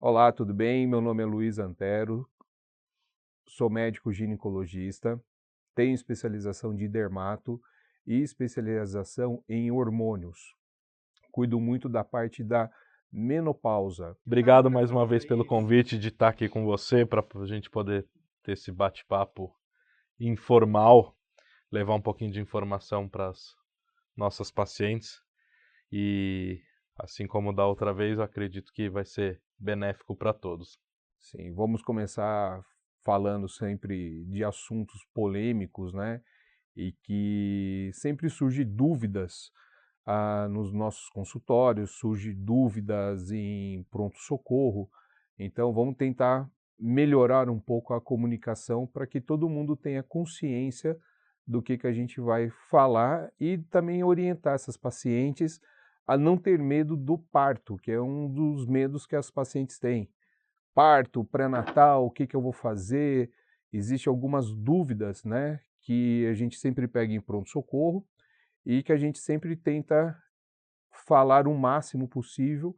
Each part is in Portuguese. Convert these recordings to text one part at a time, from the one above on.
Olá, tudo bem? Meu nome é Luiz Antero, sou médico ginecologista, tenho especialização de dermato e especialização em hormônios. Cuido muito da parte da menopausa. Obrigado mais uma vez pelo convite de estar aqui com você para a gente poder ter esse bate-papo informal, levar um pouquinho de informação para as nossas pacientes e, assim como da outra vez, eu acredito que vai ser benéfico para todos. Sim, vamos começar falando sempre de assuntos polêmicos, né? E que sempre surge dúvidas nos nossos consultórios, surge dúvidas em pronto-socorro. Então, vamos tentar melhorar um pouco a comunicação para que todo mundo tenha consciência do que a gente vai falar e também orientar essas pacientes a não ter medo do parto, que é um dos medos que as pacientes têm. Parto, pré-natal, o que eu vou fazer? Existem algumas dúvidas, né, que a gente sempre pega em pronto-socorro e que a gente sempre tenta falar o máximo possível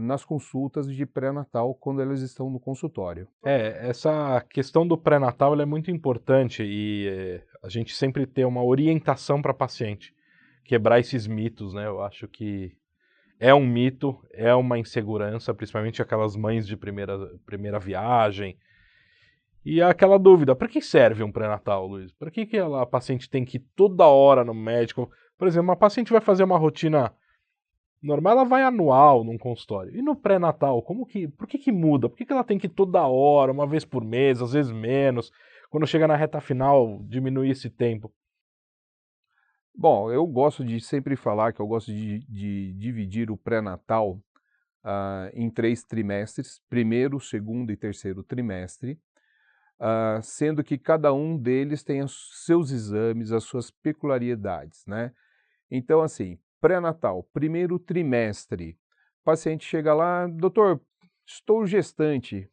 nas consultas de pré-natal quando elas estão no consultório. Essa questão do pré-natal ela é muito importante e a gente sempre ter uma orientação para paciente, quebrar esses mitos, né? Eu acho que é um mito, é uma insegurança, principalmente aquelas mães de primeira viagem. E aquela dúvida, para que serve um pré-natal, Luiz? Para que a paciente tem que ir toda hora no médico? Por exemplo, uma paciente vai fazer uma rotina normal, ela vai anual num consultório. E no pré-natal, por que muda? Por que ela tem que ir toda hora, uma vez por mês, às vezes menos? Quando chega na reta final, diminuir esse tempo. Bom, eu gosto de sempre falar que eu gosto de dividir o pré-natal em 3 trimestres, primeiro, segundo e terceiro trimestre, sendo que cada um deles tem os seus exames, as suas peculiaridades, né? Então, assim, pré-natal, primeiro trimestre, o paciente chega lá, doutor, estou gestante,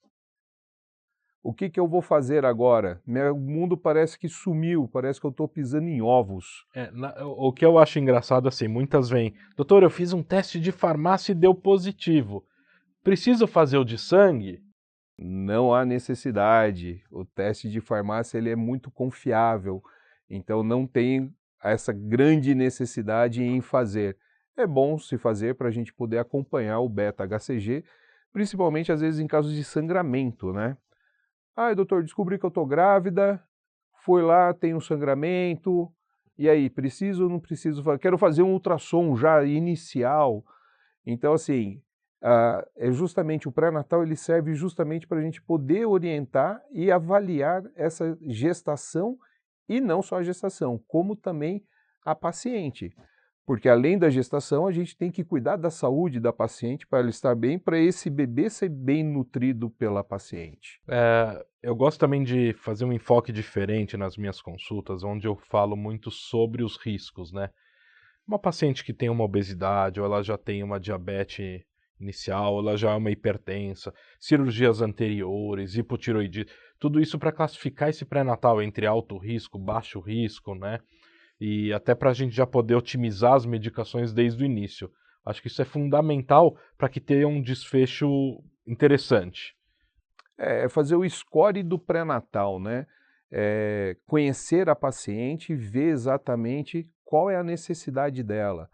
o que eu vou fazer agora? Meu mundo parece que sumiu, parece que eu estou pisando em ovos. O que eu acho engraçado, assim, muitas vêm, doutor, eu fiz um teste de farmácia e deu positivo. Preciso fazer o de sangue? Não há necessidade. O teste de farmácia ele é muito confiável, então não tem essa grande necessidade em fazer. É bom se fazer para a gente poder acompanhar o beta-HCG, principalmente às vezes em casos de sangramento, né? Ah, doutor, descobri que eu estou grávida, fui lá, tem um sangramento, e aí, preciso ou não preciso? Quero fazer um ultrassom já inicial. Então, assim, é justamente o pré-natal, ele serve justamente para a gente poder orientar e avaliar essa gestação, e não só a gestação, como também a paciente. Porque além da gestação, a gente tem que cuidar da saúde da paciente para ela estar bem, para esse bebê ser bem nutrido pela paciente. Eu gosto também de fazer um enfoque diferente nas minhas consultas, onde eu falo muito sobre os riscos, né? Uma paciente que tem uma obesidade, ou ela já tem uma diabetes inicial, ou ela já é uma hipertensa, cirurgias anteriores, hipotiroidismo, tudo isso para classificar esse pré-natal entre alto risco, baixo risco, né? E até para a gente já poder otimizar as medicações desde o início. Acho que isso é fundamental para que tenha um desfecho interessante. É fazer o score do pré-natal, né? Conhecer a paciente e ver exatamente qual é a necessidade dela.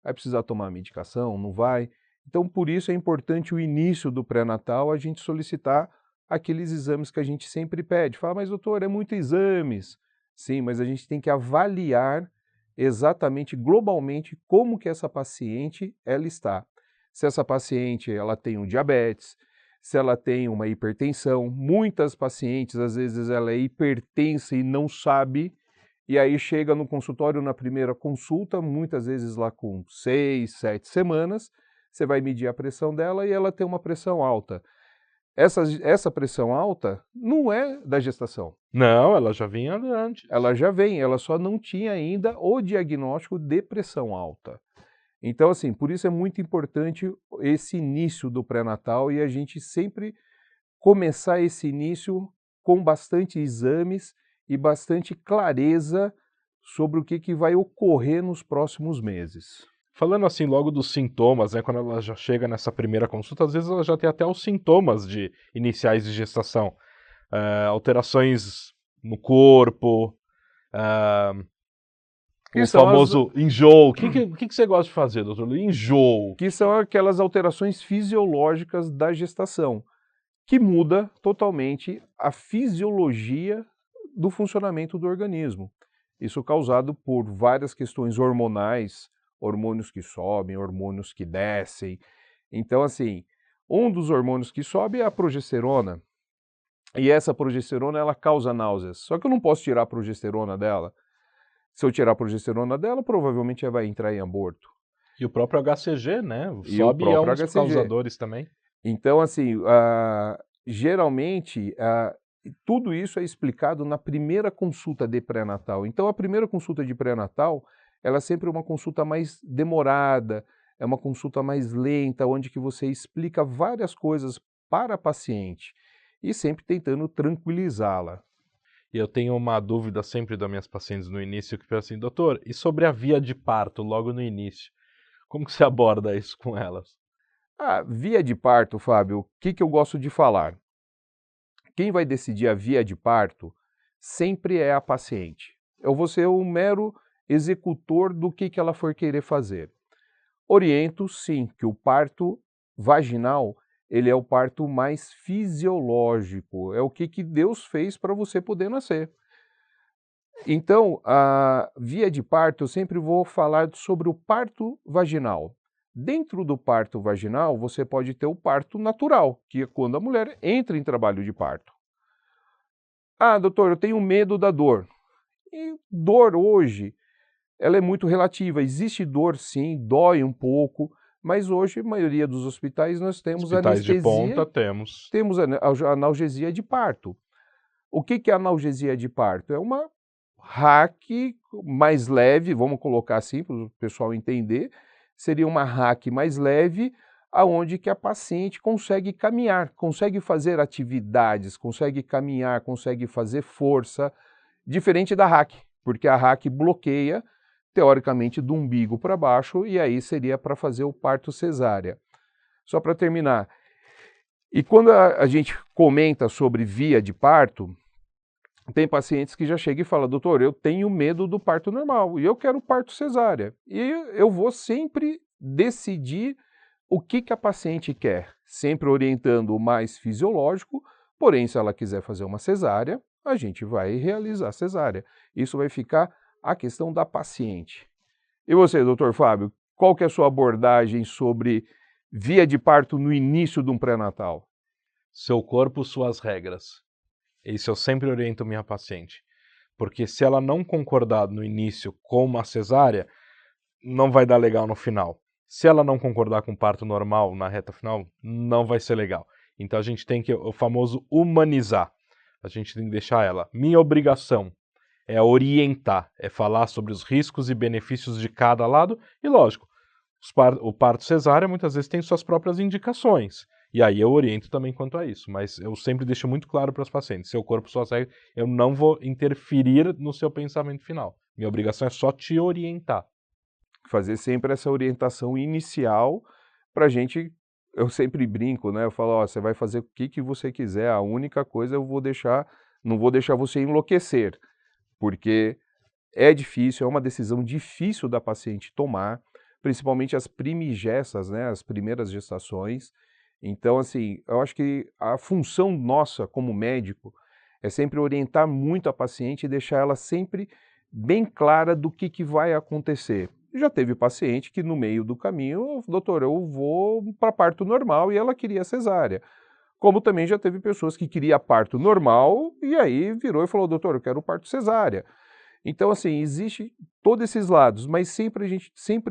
Vai precisar tomar medicação? Não vai? Então, por isso é importante o início do pré-natal a gente solicitar aqueles exames que a gente sempre pede. Fala, mas doutor, é muito exames. Sim, mas a gente tem que avaliar exatamente, globalmente, como que essa paciente ela está. Se essa paciente ela tem um diabetes, se ela tem uma hipertensão, muitas pacientes, às vezes ela é hipertensa e não sabe, e aí chega no consultório na primeira consulta, muitas vezes lá com 6, 7 semanas, você vai medir a pressão dela e ela tem uma pressão alta. Essa pressão alta não é da gestação. Não, ela já vinha antes. Ela já vem, ela só não tinha ainda o diagnóstico de pressão alta. Então, assim, por isso é muito importante esse início do pré-natal e a gente sempre começar esse início com bastante exames e bastante clareza sobre o que vai ocorrer nos próximos meses. Falando assim logo dos sintomas, né, quando ela já chega nessa primeira consulta, às vezes ela já tem até os sintomas iniciais de gestação. Alterações no corpo, Que o são as, famoso enjoo. O que você gosta de fazer, doutor Luiz? Enjoo. que são aquelas alterações fisiológicas da gestação, que muda totalmente a fisiologia do funcionamento do organismo. Isso causado por várias questões hormonais, hormônios que sobem, hormônios que descem. Então, assim, um dos hormônios que sobe é a progesterona. E essa progesterona, ela causa náuseas. Só que eu não posso tirar a progesterona dela. Se eu tirar a progesterona dela, provavelmente ela vai entrar em aborto. E o próprio HCG, né? E o Sobe e é um próprio dos HCG. causadores também. Então, assim, geralmente, tudo isso é explicado na primeira consulta de pré-natal. Então, a primeira consulta de pré-natal, ela é sempre uma consulta mais demorada, é uma consulta mais lenta, onde que você explica várias coisas para a paciente e sempre tentando tranquilizá-la. E eu tenho uma dúvida sempre das minhas pacientes no início, que é assim, doutor, e sobre a via de parto, logo no início? Como que você aborda isso com elas? A via de parto, Fábio, o que eu gosto de falar? Quem vai decidir a via de parto sempre é a paciente. Eu vou ser um mero executor do que ela for querer fazer. Oriento, sim, que o parto vaginal ele é o parto mais fisiológico, é o que Deus fez para você poder nascer. Então, a via de parto, eu sempre vou falar sobre o parto vaginal. Dentro do parto vaginal, você pode ter o parto natural, que é quando a mulher entra em trabalho de parto. Ah, doutor, eu tenho medo da dor. E dor hoje, ela é muito relativa. Existe dor, sim, dói um pouco, mas hoje, a maioria dos hospitais, nós temos Hospitais de ponta anestesia, temos. temos analgesia de parto. O que é analgesia de parto? É uma hack mais leve, vamos colocar assim para o pessoal entender, seria uma hack mais leve, aonde que a paciente consegue caminhar, consegue fazer atividades, consegue caminhar, consegue fazer força, diferente da hack, porque a hack bloqueia, teoricamente, do umbigo para baixo, e aí seria para fazer o parto cesárea. Só para terminar, e quando a gente comenta sobre via de parto, tem pacientes que já chegam e falam, doutor, eu tenho medo do parto normal e eu quero parto cesárea. E eu vou sempre decidir o que a paciente quer, sempre orientando o mais fisiológico, porém, se ela quiser fazer uma cesárea, a gente vai realizar a cesárea. Isso vai ficar a questão da paciente. E você, doutor Fábio, qual que é a sua abordagem sobre via de parto no início de um pré-natal? Seu corpo, suas regras. Isso eu sempre oriento minha paciente. Porque se ela não concordar no início com uma cesárea, não vai dar legal no final. Se ela não concordar com o parto normal na reta final, não vai ser legal. Então a gente tem que, o famoso humanizar. A gente tem que deixar ela. Minha obrigação é orientar, é falar sobre os riscos e benefícios de cada lado. E lógico, o parto cesárea muitas vezes tem suas próprias indicações. E aí eu oriento também quanto a isso. Mas eu sempre deixo muito claro para os pacientes, seu corpo, suas regras, eu não vou interferir no seu pensamento final. Minha obrigação é só te orientar. Fazer sempre essa orientação inicial para a gente, eu sempre brinco, né? Eu falo, ó, você vai fazer o que você quiser, a única coisa não vou deixar você enlouquecer, porque é difícil, é uma decisão difícil da paciente tomar, principalmente as primigestas, né? As primeiras gestações. Então, assim, eu acho que a função nossa como médico é sempre orientar muito a paciente e deixar ela sempre bem clara do que vai acontecer. Já teve paciente que no meio do caminho, doutor, eu vou para parto normal e ela queria cesárea. Como também já teve pessoas que queria parto normal e aí virou e falou, doutor, eu quero parto cesárea. Então, assim, existe todos esses lados, mas sempre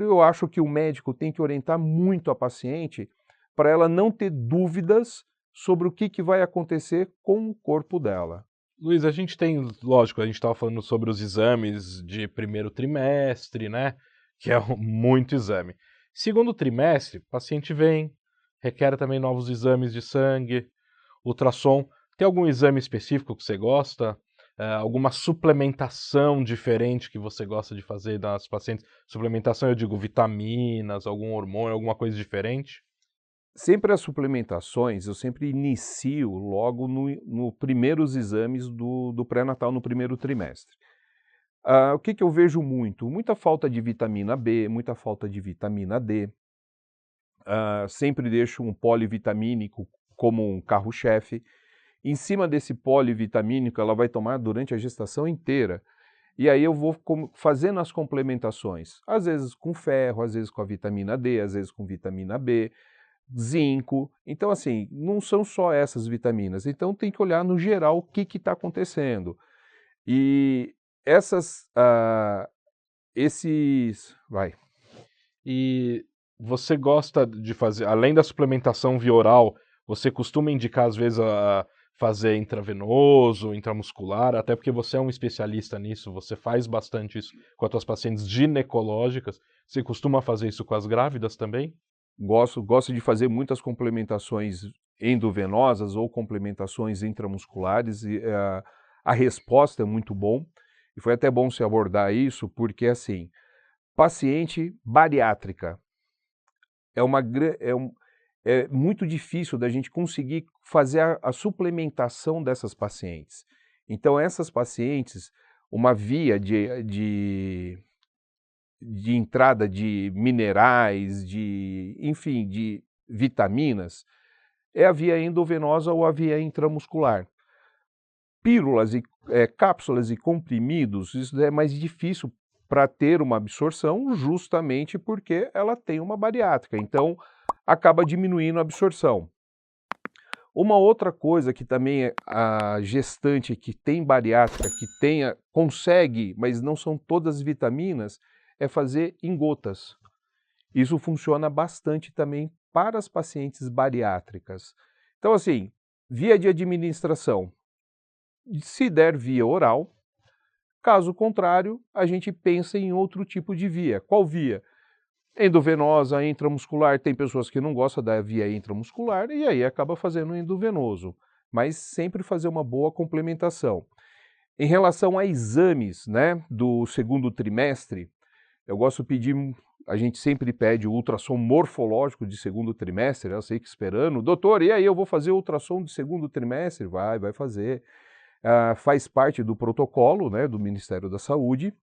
eu acho que o médico tem que orientar muito a paciente para ela não ter dúvidas sobre o que vai acontecer com o corpo dela. Luiz, a gente tem, lógico, a gente estava falando sobre os exames de primeiro trimestre, né? Que é muito exame. Segundo trimestre, o paciente vem, requer também novos exames de sangue, ultrassom. Tem algum exame específico que você gosta? alguma suplementação diferente que você gosta de fazer nas pacientes? Suplementação, eu digo vitaminas, algum hormônio, alguma coisa diferente? Sempre as suplementações, eu sempre inicio logo no primeiros exames do pré-natal, no primeiro trimestre. O que eu vejo muito? Muita falta de vitamina B, muita falta de vitamina D. Sempre deixo um polivitamínico como um carro-chefe. Em cima desse polivitamínico, ela vai tomar durante a gestação inteira. E aí eu vou fazendo as complementações, às vezes com ferro, às vezes com a vitamina D, às vezes com vitamina B, zinco. Então, assim, não são só essas vitaminas. Então, tem que olhar no geral o que está acontecendo. E Vai. E você gosta de fazer, além da suplementação via oral, você costuma indicar às vezes a fazer intravenoso, intramuscular, até porque você é um especialista nisso, você faz bastante isso com as suas pacientes ginecológicas. Você costuma fazer isso com as grávidas também? Gosto de fazer muitas complementações endovenosas ou complementações intramusculares e a resposta é muito bom. E foi até bom se abordar isso, porque assim, paciente bariátrica é muito difícil da gente conseguir fazer a suplementação dessas pacientes. Então, essas pacientes, uma via de entrada de minerais, enfim, de vitaminas, é a via endovenosa ou a via intramuscular. Pílulas e cápsulas e comprimidos, isso é mais difícil para ter uma absorção, justamente porque ela tem uma bariátrica, então acaba diminuindo a absorção. Uma outra coisa que também a gestante que tem bariátrica, consegue, mas não são todas as vitaminas, é fazer em gotas. Isso funciona bastante também para as pacientes bariátricas. Então, assim, via de administração, se der via oral, caso contrário, a gente pensa em outro tipo de via. Qual via? Endovenosa, intramuscular, tem pessoas que não gostam da via intramuscular e aí acaba fazendo endovenoso, mas sempre fazer uma boa complementação. Em relação a exames, né, do segundo trimestre, eu gosto de pedir, a gente sempre pede o ultrassom morfológico de segundo trimestre, eu sei que esperando, doutor, e aí eu vou fazer o ultrassom de segundo trimestre? Vai fazer. Faz parte do protocolo, né, do Ministério da Saúde,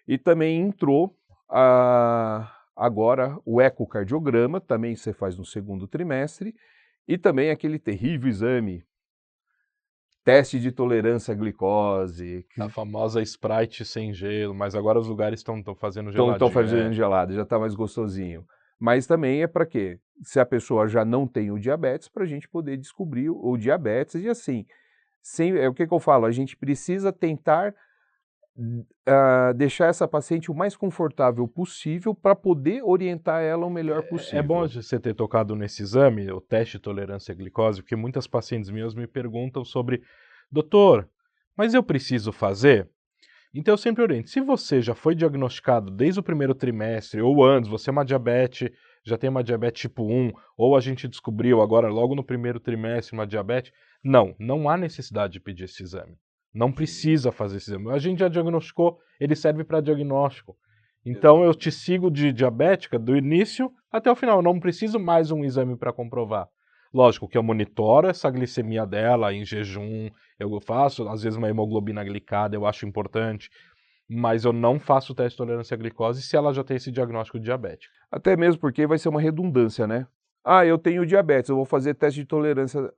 e também entrou agora o ecocardiograma, também você faz no segundo trimestre, e também aquele terrível exame, teste de tolerância à glicose. A famosa Sprite sem gelo, mas agora os lugares estão fazendo Estão geladinho. fazendo gelado, já está mais gostosinho. Mas também é para quê? Se a pessoa já não tem o diabetes, para a gente poder descobrir o diabetes, e assim, é o que eu falo, a gente precisa tentar deixar essa paciente o mais confortável possível para poder orientar ela o melhor possível. É bom você ter tocado nesse exame, o teste de tolerância à glicose, porque muitas pacientes minhas me perguntam sobre, doutor, mas eu preciso fazer? Então eu sempre oriento, se você já foi diagnosticado desde o primeiro trimestre ou antes, você é uma diabetes, já tem uma diabetes tipo 1, ou a gente descobriu agora logo no primeiro trimestre uma diabetes, não há necessidade de pedir esse exame. Não precisa fazer esse exame. A gente já diagnosticou, ele serve para diagnóstico. Então eu te sigo de diabética do início até o final, eu não preciso mais um exame para comprovar. Lógico que eu monitoro essa glicemia dela em jejum, eu faço às vezes uma hemoglobina glicada, eu acho importante, mas eu não faço o teste de tolerância à glicose se ela já tem esse diagnóstico de diabetes. Até mesmo porque vai ser uma redundância, né? Eu tenho diabetes, eu vou fazer teste de tolerância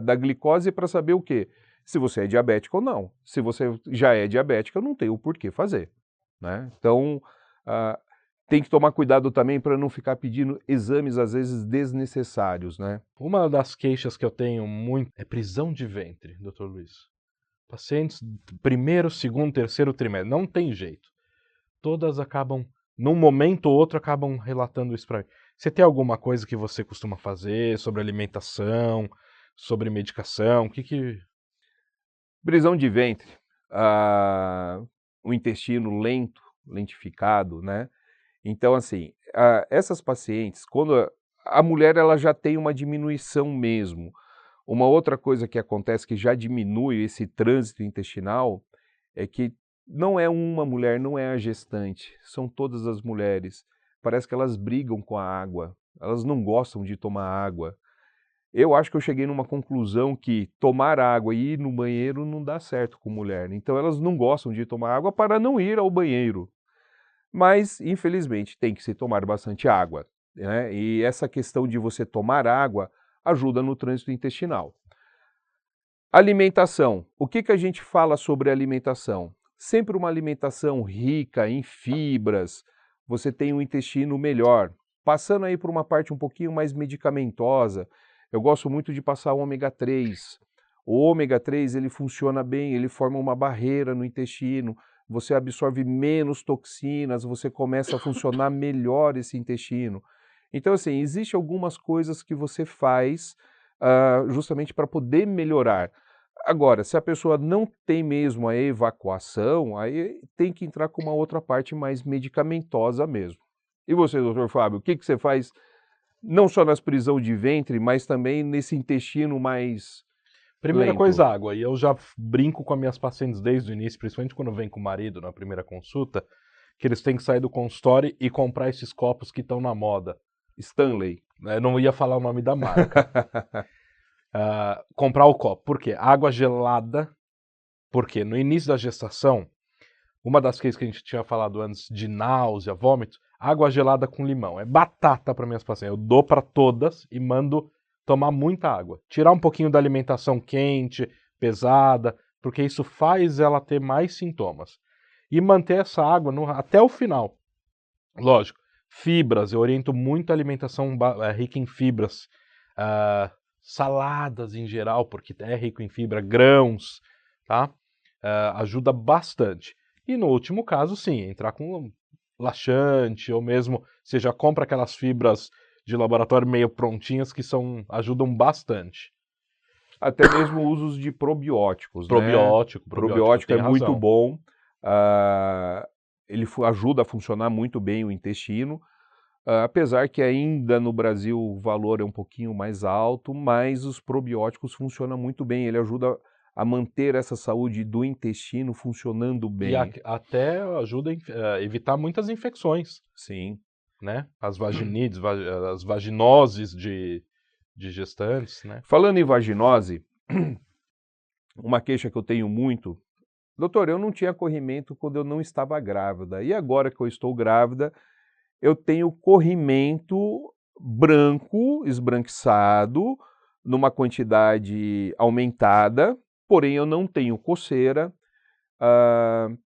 da glicose para saber o quê? Se você é diabético ou não. Se você já é diabético, eu não tenho por que fazer, né? Então, tem que tomar cuidado também para não ficar pedindo exames, às vezes, desnecessários, né? Uma das queixas que eu tenho muito é prisão de ventre, Dr. Luiz. Pacientes primeiro, segundo, terceiro trimestre, não tem jeito. Todas acabam, num momento ou outro, acabam relatando isso para mim. Você tem alguma coisa que você costuma fazer sobre alimentação, sobre medicação? O que... Prisão de ventre, o intestino lentificado, né? Então, assim, essas pacientes, quando a mulher ela já tem uma diminuição mesmo, Uma outra coisa que acontece que já diminui esse trânsito intestinal é que não é uma mulher, não é a gestante, são todas as mulheres. Parece que elas brigam com a água, elas não gostam de tomar água. Eu acho que eu cheguei numa conclusão que tomar água e ir no banheiro não dá certo com mulher. Então elas não gostam de tomar água para não ir ao banheiro. Mas, infelizmente, tem que se tomar bastante água, né? E essa questão de você tomar água ajuda no trânsito intestinal. Alimentação. O que a gente fala sobre alimentação? Sempre uma alimentação rica em fibras, você tem um intestino melhor. Passando aí por uma parte um pouquinho mais medicamentosa, eu gosto muito de passar o ômega 3. O ômega 3 ele funciona bem, ele forma uma barreira no intestino, você absorve menos toxinas, você começa a funcionar melhor esse intestino. Então, assim, existem algumas coisas que você faz justamente para poder melhorar. Agora, se a pessoa não tem mesmo a evacuação, aí tem que entrar com uma outra parte mais medicamentosa mesmo. E você, doutor Fábio, o que você faz não só nas prisões de ventre, mas também nesse intestino mais Primeira lento? coisa, água. E eu já brinco com as minhas pacientes desde o início, principalmente quando vem com o marido na primeira consulta, que eles têm que sair do consultório e comprar esses copos que estão na moda. Stanley. Eu não ia falar o nome da marca. Comprar o copo. Por quê? Água gelada. Porque no início da gestação, uma das coisas que a gente tinha falado antes de náusea, vômito, água gelada com limão. É batata para minhas pacientes. Eu dou para todas e mando tomar muita água. Tirar um pouquinho da alimentação quente, pesada, porque isso faz ela ter mais sintomas. E manter essa água até o final. Lógico, fibras, eu oriento muito a alimentação rica em fibras. Saladas em geral, porque é rico em fibra, grãos, tá? Ajuda bastante. E no último caso, sim, entrar com laxante, ou mesmo você já compra aquelas fibras de laboratório meio prontinhas que ajudam bastante. Até mesmo usos de probióticos, Probiótico, né? Probiótico é muito razão. bom, ele ajuda a funcionar muito bem o intestino, apesar que ainda no Brasil o valor é um pouquinho mais alto, mas os probióticos funcionam muito bem, ele ajuda a manter essa saúde do intestino funcionando bem. E até ajuda a evitar muitas infecções. Sim. Né? As vaginites, as vaginoses de gestantes, né? Falando em vaginose, uma queixa que eu tenho muito, doutor, eu não tinha corrimento quando eu não estava grávida, e agora que eu estou grávida, eu tenho corrimento branco, esbranquiçado, numa quantidade aumentada, porém eu não tenho coceira,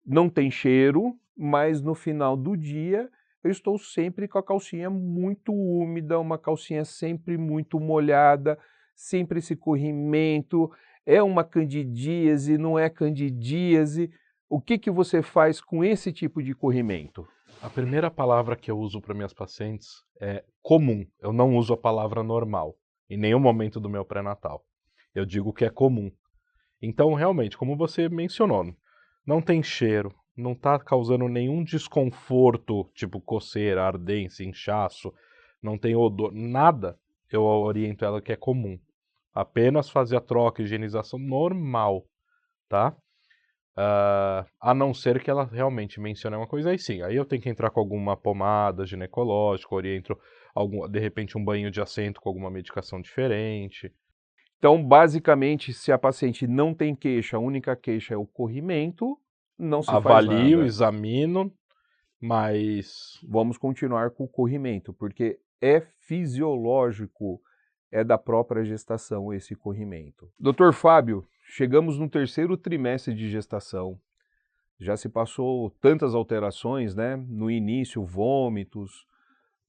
não tem cheiro, mas no final do dia eu estou sempre com a calcinha muito úmida, uma calcinha sempre muito molhada, sempre esse corrimento, é uma candidíase, não é candidíase. O que você faz com esse tipo de corrimento? A primeira palavra que eu uso para minhas pacientes é comum. Eu não uso a palavra normal em nenhum momento do meu pré-natal. Eu digo que é comum. Então, realmente, como você mencionou, não tem cheiro, não está causando nenhum desconforto, tipo coceira, ardência, inchaço, não tem odor, nada. Eu oriento ela que é comum. Apenas fazer a troca e higienização normal, tá? A não ser que ela realmente mencione uma coisa, aí sim, aí eu tenho que entrar com alguma pomada ginecológica, oriento de repente um banho de assento com alguma medicação diferente. Então, basicamente, se a paciente não tem queixa, a única queixa é o corrimento, não se faz nada. Avalio, examino, mas... Vamos continuar com o corrimento, porque é fisiológico, é da própria gestação esse corrimento. Doutor Fábio, chegamos no terceiro trimestre de gestação. Já se passou tantas alterações, né? No início, vômitos.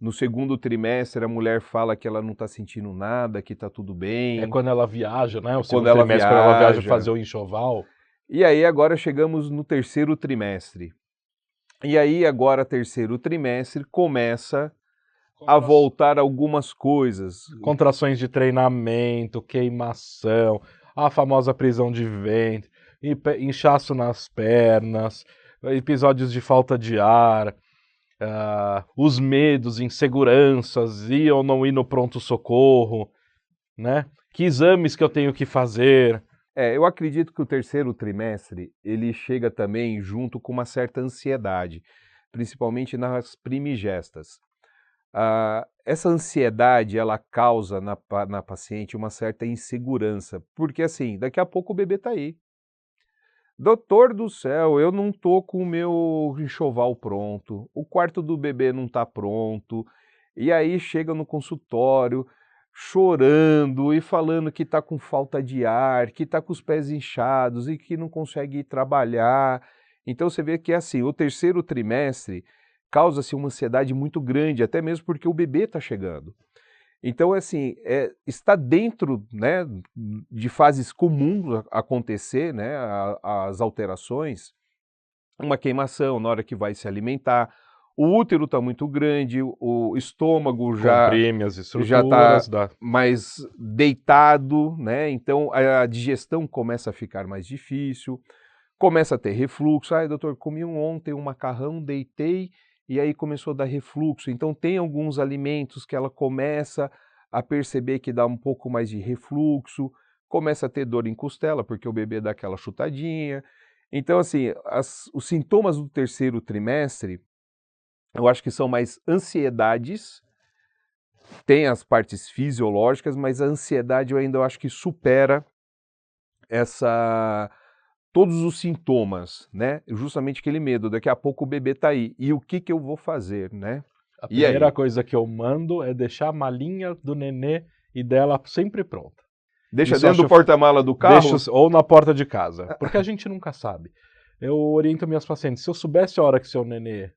No segundo trimestre, a mulher fala que ela não está sentindo nada, que está tudo bem. É quando ela viaja, né? O quando segundo trimestre, quando ela viaja fazer o enxoval. E aí agora chegamos no terceiro trimestre. E aí agora, terceiro trimestre, começa a voltar algumas coisas. Contrações de treinamento, queimação, a famosa prisão de ventre, inchaço nas pernas, episódios de falta de ar, os medos, inseguranças, ir ou não ir no pronto-socorro. né? Que exames que eu tenho que fazer? Eu acredito que o terceiro trimestre, ele chega também junto com uma certa ansiedade, principalmente nas primigestas. Essa ansiedade, ela causa na paciente uma certa insegurança, porque assim, daqui a pouco o bebê está aí. Doutor do céu, eu não tô com o meu enxoval pronto, o quarto do bebê não está pronto, e aí chega no consultório chorando e falando que está com falta de ar, que está com os pés inchados e que não consegue ir trabalhar. Então você vê que assim, o terceiro trimestre causa-se uma ansiedade muito grande, até mesmo porque o bebê está chegando. Então, assim, está dentro, né, de fases comuns acontecer, né, as alterações, uma queimação na hora que vai se alimentar, o útero está muito grande, o estômago Comprime as já está estruturas, dá. mais deitado, né, então a digestão começa a ficar mais difícil, começa a ter refluxo. Ai, doutor, comi ontem um macarrão, deitei e aí começou a dar refluxo. Então tem alguns alimentos que ela começa a perceber que dá um pouco mais de refluxo, começa a ter dor em costela, porque o bebê dá aquela chutadinha. Então, assim, os sintomas do terceiro trimestre, eu acho que são mais ansiedades, tem as partes fisiológicas, mas a ansiedade eu ainda acho que supera todos os sintomas, né? Justamente aquele medo, daqui a pouco o bebê tá aí, e o que eu vou fazer, né? A E primeira aí? coisa que eu mando é deixar a malinha do nenê e dela sempre pronta. Deixa Isso dentro do acho, porta-mala do carro? ou na porta de casa, porque a gente nunca sabe. Eu oriento minhas pacientes, se eu soubesse a hora que seu nenê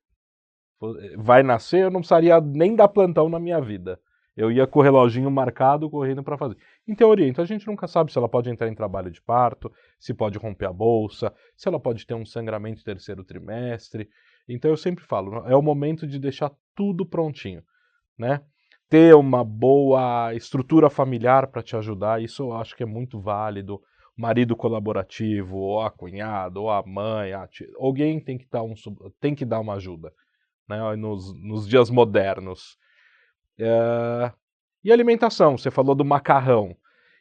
vai nascer, eu não precisaria nem dar plantão na minha vida. Eu ia com o reloginho marcado, correndo para fazer. Em teoria, então a gente nunca sabe se ela pode entrar em trabalho de parto, se pode romper a bolsa, se ela pode ter um sangramento terceiro trimestre. Então eu sempre falo, é o momento de deixar tudo prontinho, né? Ter uma boa estrutura familiar para te ajudar, isso eu acho que é muito válido. Marido colaborativo, ou a cunhada, ou a mãe, a tia, alguém tem que tem que dar uma ajuda, né, nos dias modernos. E alimentação, você falou do macarrão.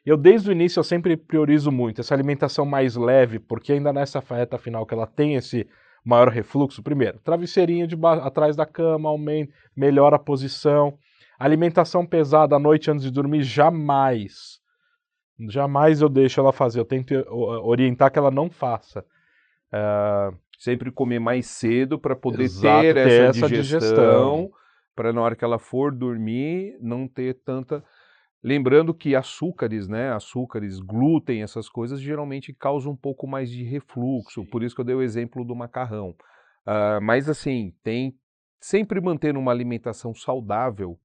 Eu, desde o início, eu sempre priorizo muito essa alimentação mais leve, porque ainda nessa reta final que ela tem esse maior refluxo, primeiro, travesseirinho atrás da cama, melhora a posição. Alimentação pesada à noite antes de dormir, jamais. Jamais eu deixo ela fazer, eu tento orientar que ela não faça. Sempre comer mais cedo para poder Exato, ter ter essa essa digestão. para na hora que ela for dormir não ter tanta. Lembrando que açúcares, né, açúcares, glúten, essas coisas geralmente causam um pouco mais de refluxo, Sim. por isso que eu dei o exemplo do macarrão. Mas assim, tem sempre manter uma alimentação saudável,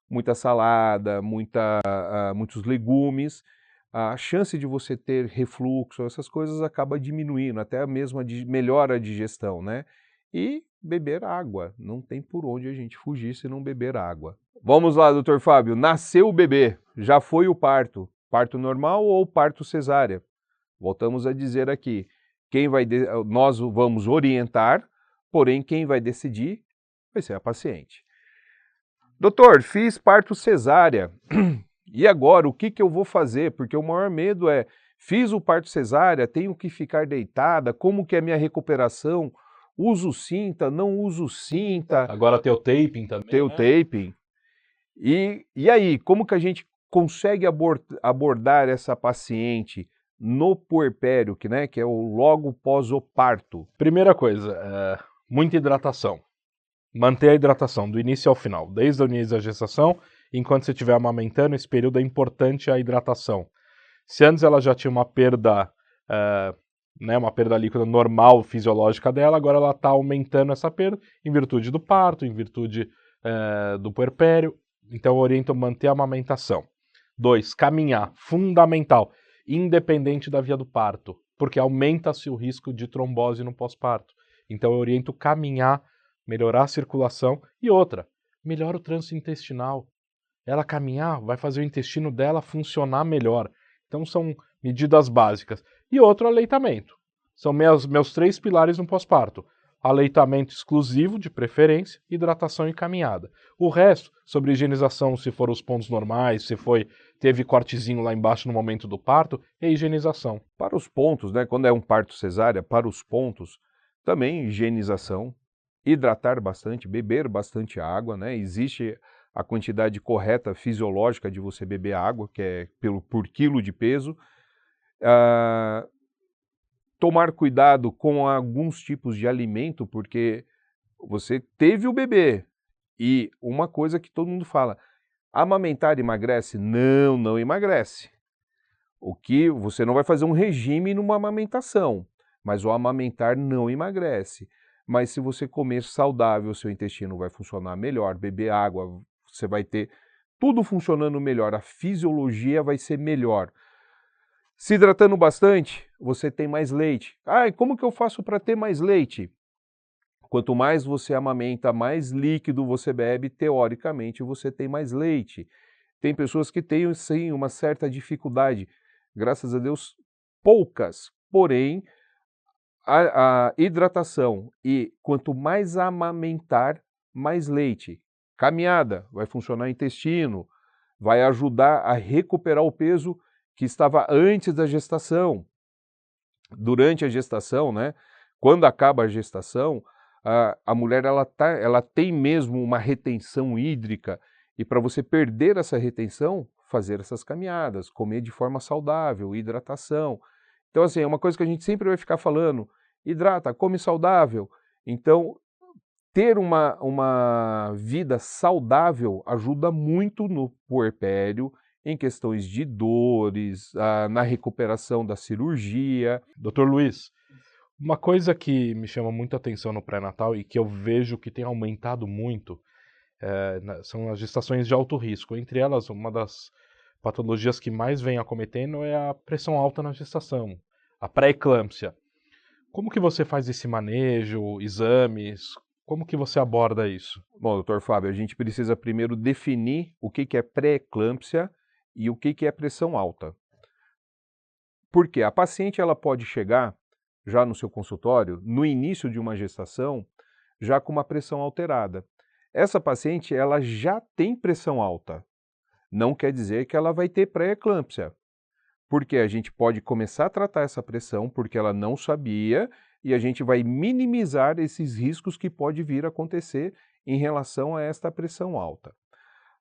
muita salada, muitos legumes, a chance de você ter refluxo, essas coisas acaba diminuindo, até mesmo melhora a digestão, né? E beber água, não tem por onde a gente fugir se não beber água. Vamos lá, doutor Fábio, nasceu o bebê, já foi o parto, parto normal ou parto cesárea? Voltamos a dizer aqui, nós vamos orientar, porém quem vai decidir vai ser a paciente. Doutor, fiz parto cesárea. E agora, o que eu vou fazer? Porque o maior medo é, fiz o parto cesárea, tenho que ficar deitada, como que é a minha recuperação? Uso cinta, não uso cinta? Agora tem o taping também, Tem o taping. E aí, como que a gente consegue abordar essa paciente no puerpério, que é o logo pós o parto? Primeira coisa, muita hidratação. Manter a hidratação do início ao final, desde o início da gestação, enquanto você estiver amamentando, esse período é importante a hidratação. Se antes ela já tinha uma perda líquida normal, fisiológica dela, agora ela está aumentando essa perda em virtude do parto, em virtude do puerpério. Então eu oriento manter a amamentação. 2, caminhar, fundamental, independente da via do parto, porque aumenta-se o risco de trombose no pós-parto. Então eu oriento caminhar, melhorar a circulação e outra, melhora o trânsito intestinal. Ela caminhar vai fazer o intestino dela funcionar melhor. Então são medidas básicas. E outro, aleitamento. São meus 3 pilares no pós-parto. aleitamento exclusivo, de preferência, hidratação e caminhada. O resto, sobre higienização, se for os pontos normais, se teve cortezinho lá embaixo no momento do parto, é higienização. Para os pontos, né, quando é um parto cesárea, para os pontos, também higienização, hidratar bastante, beber bastante água, né? Existe a quantidade correta fisiológica de você beber água, que é por quilo de peso. Tomar cuidado com alguns tipos de alimento, porque você teve o bebê. E uma coisa que todo mundo fala, amamentar emagrece? Não, não emagrece. O que você não vai fazer um regime numa amamentação, mas o amamentar não emagrece. Mas se você comer saudável, seu intestino vai funcionar melhor, beber água, você vai ter tudo funcionando melhor, a fisiologia vai ser melhor. Se hidratando bastante, você tem mais leite. E como que eu faço para ter mais leite? Quanto mais você amamenta, mais líquido você bebe, teoricamente você tem mais leite. Tem pessoas que têm, sim, uma certa dificuldade, graças a Deus, poucas, porém, a hidratação e quanto mais amamentar, mais leite. Caminhada, vai funcionar o intestino, vai ajudar a recuperar o peso que estava antes da gestação. Durante a gestação, né? Quando acaba a gestação, a mulher ela tem mesmo uma retenção hídrica, e para você perder essa retenção, fazer essas caminhadas, comer de forma saudável, hidratação. Então, assim, é uma coisa que a gente sempre vai ficar falando, hidrata, come saudável. Então, ter uma vida saudável ajuda muito no puerpério, em questões de dores, na recuperação da cirurgia. Dr. Luiz, uma coisa que me chama muito a atenção no pré-natal e que eu vejo que tem aumentado muito são as gestações de alto risco. Entre elas, uma das patologias que mais vem acometendo é a pressão alta na gestação, a pré-eclâmpsia. Como que você faz esse manejo, exames? Como que você aborda isso? Bom, doutor Fábio, a gente precisa primeiro definir o que é pré-eclâmpsia e o que é pressão alta. Porque a paciente ela pode chegar já no seu consultório, no início de uma gestação, já com uma pressão alterada. Essa paciente ela já tem pressão alta. Não quer dizer que ela vai ter pré-eclâmpsia. Porque a gente pode começar a tratar essa pressão porque ela não sabia e a gente vai minimizar esses riscos que pode vir a acontecer em relação a esta pressão alta.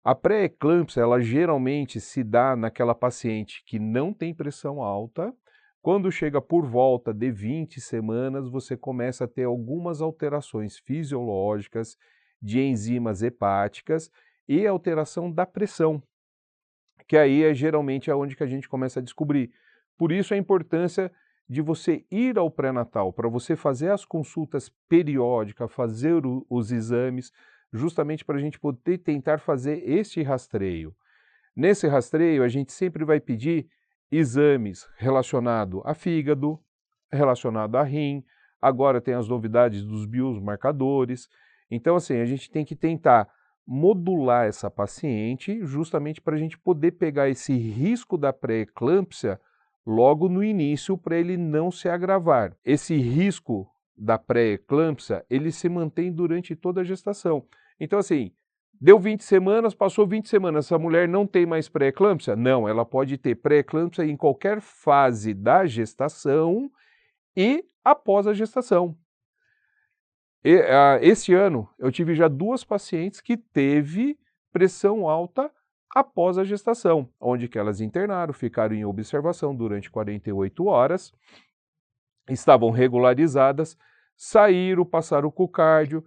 A pré-eclâmpsia, ela geralmente se dá naquela paciente que não tem pressão alta. Quando chega por volta de 20 semanas, você começa a ter algumas alterações fisiológicas, de enzimas hepáticas e alteração da pressão, que aí é geralmente onde que a gente começa a descobrir. Por isso a importância de você ir ao pré-natal, para você fazer as consultas periódicas, fazer os exames, justamente para a gente poder tentar fazer este rastreio. Nesse rastreio, a gente sempre vai pedir exames relacionados a fígado, relacionado a rim, agora tem as novidades dos biomarcadores. Então, assim, a gente tem que tentar modular essa paciente justamente para a gente poder pegar esse risco da pré-eclâmpsia logo no início para ele não se agravar. Esse risco da pré-eclâmpsia, ele se mantém durante toda a gestação. Então, assim, deu 20 semanas, passou 20 semanas, essa mulher não tem mais pré-eclâmpsia? Não, ela pode ter pré-eclâmpsia em qualquer fase da gestação e após a gestação. Esse ano, eu tive já 2 pacientes que teve pressão alta após a gestação, onde que elas internaram, ficaram em observação durante 48 horas, estavam regularizadas, saíram, passaram com o cardio.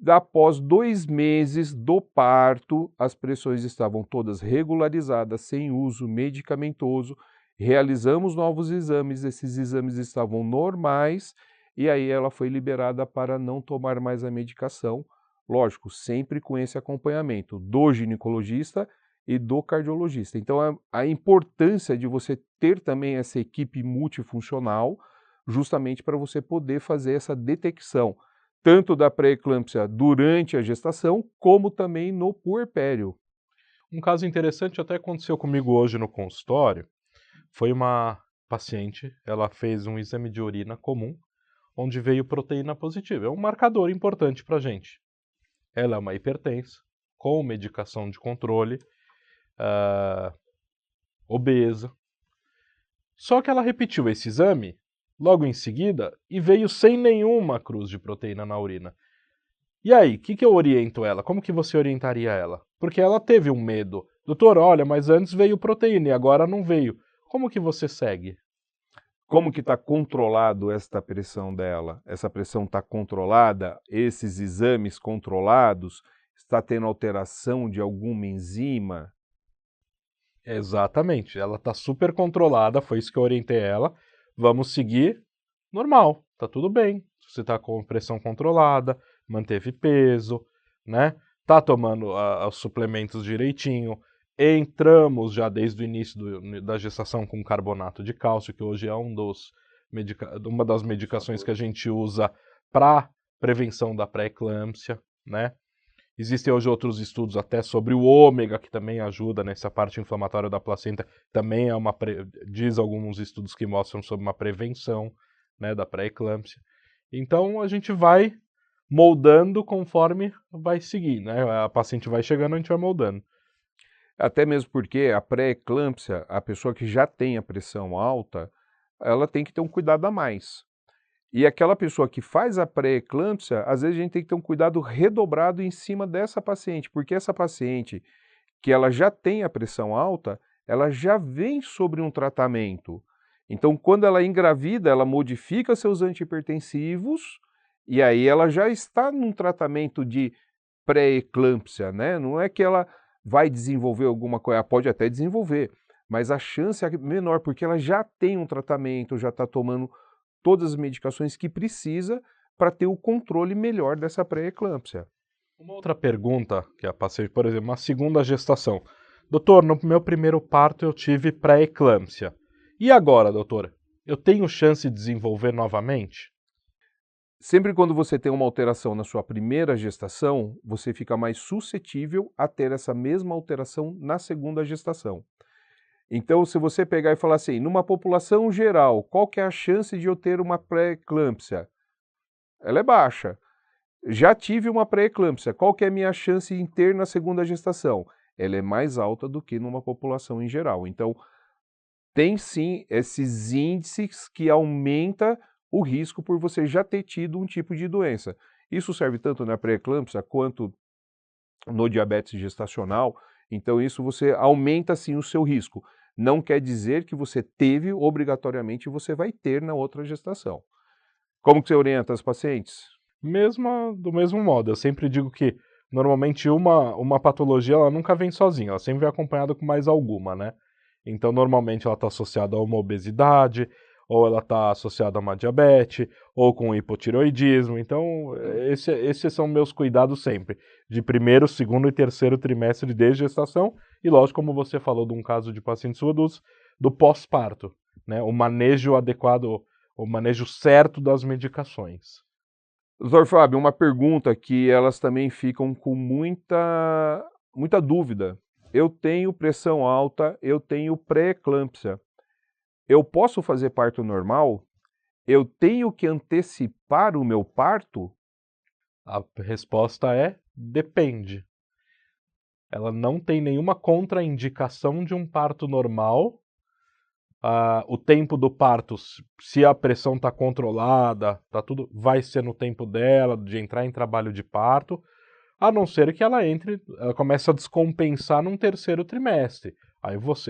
Após 2 meses do parto, as pressões estavam todas regularizadas, sem uso medicamentoso. Realizamos novos exames, esses exames estavam normais, e aí ela foi liberada para não tomar mais a medicação, lógico, sempre com esse acompanhamento do ginecologista e do cardiologista. Então, a importância de você ter também essa equipe multifuncional, justamente para você poder fazer essa detecção, tanto da pré-eclâmpsia durante a gestação, como também no puerpério. Um caso interessante até aconteceu comigo hoje no consultório, foi uma paciente, ela fez um exame de urina comum, onde veio proteína positiva. É um marcador importante para a gente. Ela é uma hipertensa, com medicação de controle, obesa. Só que ela repetiu esse exame logo em seguida e veio sem nenhuma cruz de proteína na urina. E aí, o que eu oriento ela? Como que você orientaria ela? Porque ela teve um medo. Doutor, olha, mas antes veio proteína e agora não veio. Como que você segue? Como que está controlado esta pressão dela? Essa pressão está controlada? Esses exames controlados? Está tendo alteração de alguma enzima? Exatamente. Ela está super controlada, foi isso que eu orientei ela. Vamos seguir normal, tá tudo bem. Você está com pressão controlada, manteve peso, né? Tá tomando os suplementos direitinho. Entramos já desde o início da gestação com carbonato de cálcio, que hoje é uma das medicações que a gente usa para prevenção da pré-eclâmpsia, né? Existem hoje outros estudos até sobre o ômega, que também ajuda nessa parte inflamatória da placenta. Também diz alguns estudos que mostram sobre uma prevenção, né, da pré-eclâmpsia. Então a gente vai moldando conforme vai seguir, né? A paciente vai chegando, a gente vai moldando. Até mesmo porque a pré-eclâmpsia, a pessoa que já tem a pressão alta, ela tem que ter um cuidado a mais. E aquela pessoa que faz a pré-eclâmpsia, às vezes a gente tem que ter um cuidado redobrado em cima dessa paciente, porque essa paciente que ela já tem a pressão alta, ela já vem sobre um tratamento. Então, quando ela engravida, ela modifica seus antihipertensivos e aí ela já está num tratamento de pré-eclâmpsia, né? Não é que ela vai desenvolver alguma coisa, ela pode até desenvolver, mas a chance é menor, porque ela já tem um tratamento, já está tomando todas as medicações que precisa para ter o controle melhor dessa pré-eclâmpsia. Uma outra pergunta que eu passei, por exemplo, uma segunda gestação. Doutor, no meu primeiro parto eu tive pré-eclâmpsia. E agora, doutor? Eu tenho chance de desenvolver novamente? Sempre quando você tem uma alteração na sua primeira gestação, você fica mais suscetível a ter essa mesma alteração na segunda gestação. Então, se você pegar e falar assim, numa população geral, qual que é a chance de eu ter uma pré-eclâmpsia? Ela é baixa. Já tive uma pré-eclâmpsia, qual que é a minha chance em ter na segunda gestação? Ela é mais alta do que numa população em geral. Então, tem sim esses índices que aumenta o risco por você já ter tido um tipo de doença. Isso serve tanto na pré-eclâmpsia quanto no diabetes gestacional. Então, isso você aumenta sim o seu risco. Não quer dizer que você teve, obrigatoriamente você vai ter na outra gestação. Como que você orienta as pacientes? Do mesmo modo, eu sempre digo que normalmente uma patologia ela nunca vem sozinha, ela sempre vem acompanhada com mais alguma, né? Então normalmente ela está associada a uma obesidade, ou ela está associada a uma diabetes, ou com hipotireoidismo. Então esses são meus cuidados sempre, de primeiro, segundo e terceiro trimestre de gestação, e lógico, como você falou de um caso de pacientes adultos, do pós-parto, né? O manejo adequado, o manejo certo das medicações. Doutor Fábio, uma pergunta que elas também ficam com muita dúvida. Eu tenho pressão alta, eu tenho pré-eclâmpsia. Eu posso fazer parto normal? Eu tenho que antecipar o meu parto? A resposta é depende. Ela não tem nenhuma contraindicação de um parto normal. O tempo do parto, se a pressão está controlada, tá tudo, vai ser no tempo dela, de entrar em trabalho de parto, a não ser que ela comece a descompensar num terceiro trimestre.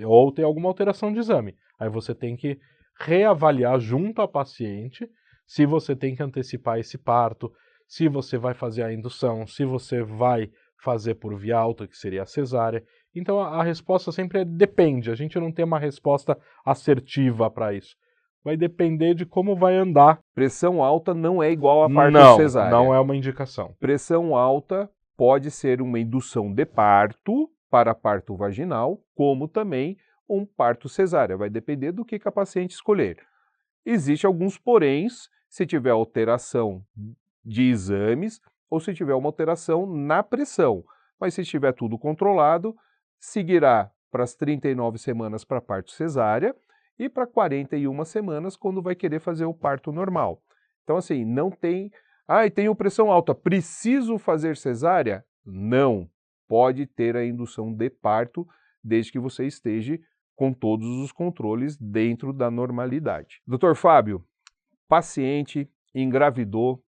Ou tem alguma alteração de exame. Aí você tem que reavaliar junto à paciente se você tem que antecipar esse parto, se você vai fazer a indução, se você vai fazer por via alta, que seria a cesárea. Então a resposta sempre é depende. A gente não tem uma resposta assertiva para isso. Vai depender de como vai andar. Pressão alta não é igual a parto cesárea. Não é uma indicação. Pressão alta pode ser uma indução de parto para parto vaginal, como também um parto cesárea. Vai depender do que a paciente escolher. Existem alguns poréns, se tiver alteração de exames ou se tiver uma alteração na pressão. Mas se estiver tudo controlado, seguirá para as 39 semanas para parto cesárea e para 41 semanas quando vai querer fazer o parto normal. Então, assim, não tem... e tenho pressão alta, preciso fazer cesárea? Não. Pode ter a indução de parto, desde que você esteja com todos os controles dentro da normalidade. Dr. Fábio, paciente engravidou,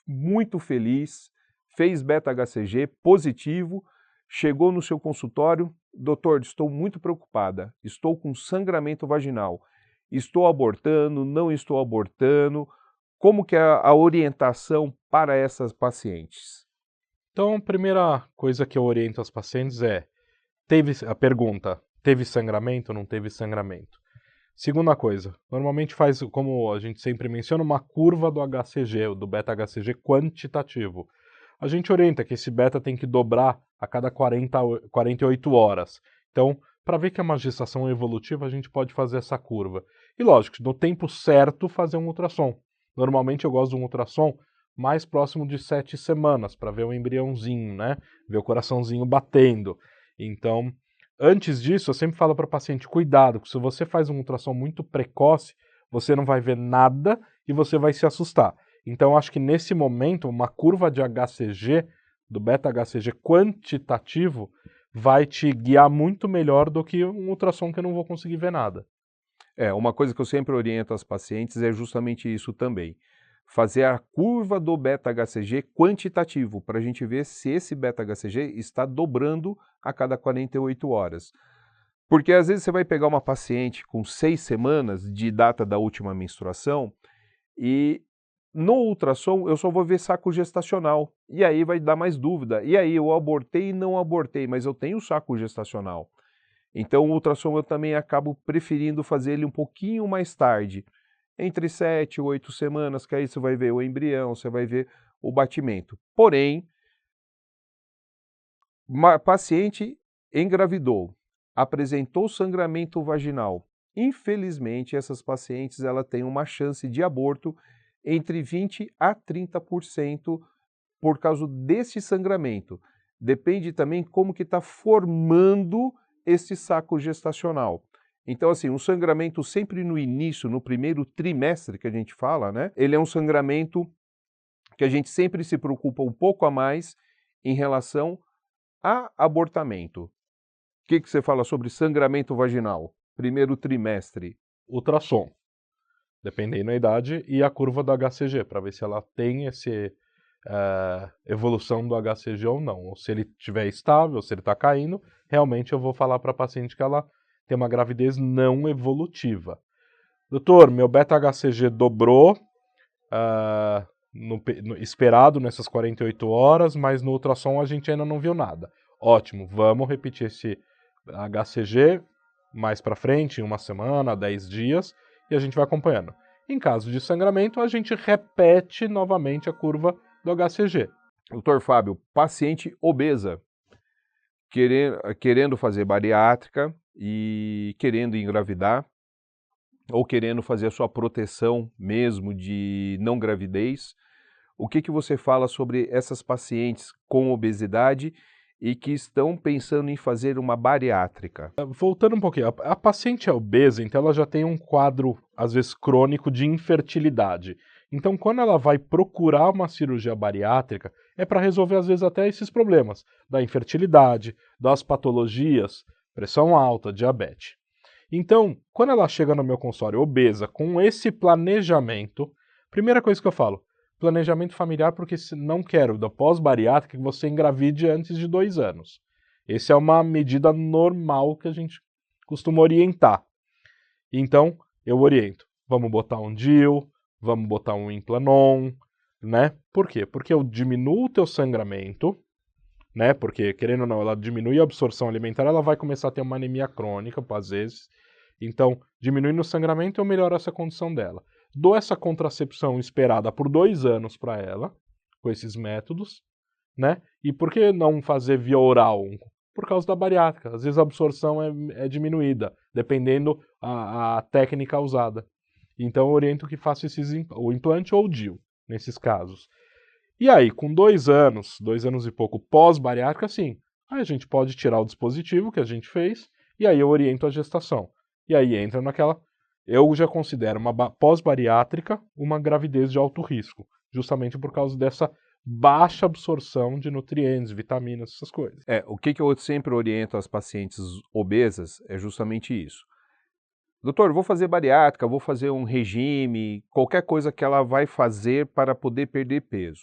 muito feliz, fez beta-HCG positivo, chegou no seu consultório, doutor, estou muito preocupada, estou com sangramento vaginal, estou abortando, não estou abortando, como que é a orientação para essas pacientes? Então, a primeira coisa que eu oriento as pacientes é, teve sangramento ou não teve sangramento? Segunda coisa, normalmente faz, como a gente sempre menciona, uma curva do HCG, do beta-HCG quantitativo. A gente orienta que esse beta tem que dobrar a cada 48 horas. Então, para ver que é uma gestação evolutiva, a gente pode fazer essa curva. E lógico, no tempo certo, fazer um ultrassom. Normalmente eu gosto de um ultrassom mais próximo de 7 semanas, para ver o embriãozinho, né? Ver o coraçãozinho batendo. Então, antes disso, eu sempre falo para o paciente, cuidado, porque se você faz um ultrassom muito precoce, você não vai ver nada e você vai se assustar. Então, acho que nesse momento, uma curva de HCG, do beta-HCG quantitativo, vai te guiar muito melhor do que um ultrassom que eu não vou conseguir ver nada. Uma coisa que eu sempre oriento as pacientes é justamente isso também. Fazer a curva do beta-HCG quantitativo, para a gente ver se esse beta-HCG está dobrando a cada 48 horas. Porque às vezes você vai pegar uma paciente com 6 semanas de data da última menstruação e no ultrassom eu só vou ver saco gestacional. E aí vai dar mais dúvida. E aí eu abortei e não abortei, mas eu tenho saco gestacional. Então o ultrassom eu também acabo preferindo fazer ele um pouquinho mais tarde. Entre 7 e 8 semanas, que aí você vai ver o embrião, você vai ver o batimento. Porém, uma paciente engravidou, apresentou sangramento vaginal. Infelizmente, essas pacientes ela têm uma chance de aborto entre 20 a 30% por causa desse sangramento. Depende também como que está formando esse saco gestacional. Então, assim, um sangramento sempre no início, no primeiro trimestre que a gente fala, né? Ele é um sangramento que a gente sempre se preocupa um pouco a mais em relação a abortamento. O que você fala sobre sangramento vaginal? Primeiro trimestre. Ultrassom, dependendo da idade, e a curva do HCG, para ver se ela tem esse evolução do HCG ou não. Ou se ele estiver estável, ou se ele está caindo, realmente eu vou falar para a paciente que ela tem uma gravidez não evolutiva. Doutor, meu beta-HCG dobrou, esperado nessas 48 horas, mas no ultrassom a gente ainda não viu nada. Ótimo, vamos repetir esse HCG mais para frente, em uma semana, 10 dias, e a gente vai acompanhando. Em caso de sangramento, a gente repete novamente a curva do HCG. Doutor Fábio, paciente obesa, querendo fazer bariátrica e querendo engravidar, ou querendo fazer a sua proteção mesmo de não gravidez, o que você fala sobre essas pacientes com obesidade e que estão pensando em fazer uma bariátrica? Voltando um pouquinho, a paciente é obesa, então ela já tem um quadro, às vezes, crônico de infertilidade. Então, quando ela vai procurar uma cirurgia bariátrica, é para resolver, às vezes, até esses problemas da infertilidade, das patologias, pressão alta, diabetes. Então, quando ela chega no meu consultório obesa, com esse planejamento, primeira coisa que eu falo, planejamento familiar, porque não quero, da pós-bariátrica, que você engravide antes de 2 anos. Essa é uma medida normal que a gente costuma orientar. Então, eu oriento. Vamos botar um DIU, vamos botar um Implanon, né? Por quê? Porque eu diminuo o teu sangramento, né? Porque, querendo ou não, ela diminui a absorção alimentar, ela vai começar a ter uma anemia crônica, às vezes. Então, diminuindo o sangramento, eu melhoro essa condição dela. Dou essa contracepção esperada por 2 anos para ela, com esses métodos, né? E por que não fazer via oral? Por causa da bariátrica. Às vezes a absorção é diminuída, dependendo a técnica usada. Então eu oriento que faça o implante ou o DIU, nesses casos. E aí, com 2 anos, 2 anos e pouco pós-bariátrica, sim, aí a gente pode tirar o dispositivo que a gente fez, e aí eu oriento a gestação. E aí entra naquela eu já considero uma pós-bariátrica uma gravidez de alto risco, justamente por causa dessa baixa absorção de nutrientes, vitaminas, essas coisas. O que eu sempre oriento às pacientes obesas é justamente isso. Doutor, vou fazer bariátrica, vou fazer um regime, qualquer coisa que ela vai fazer para poder perder peso.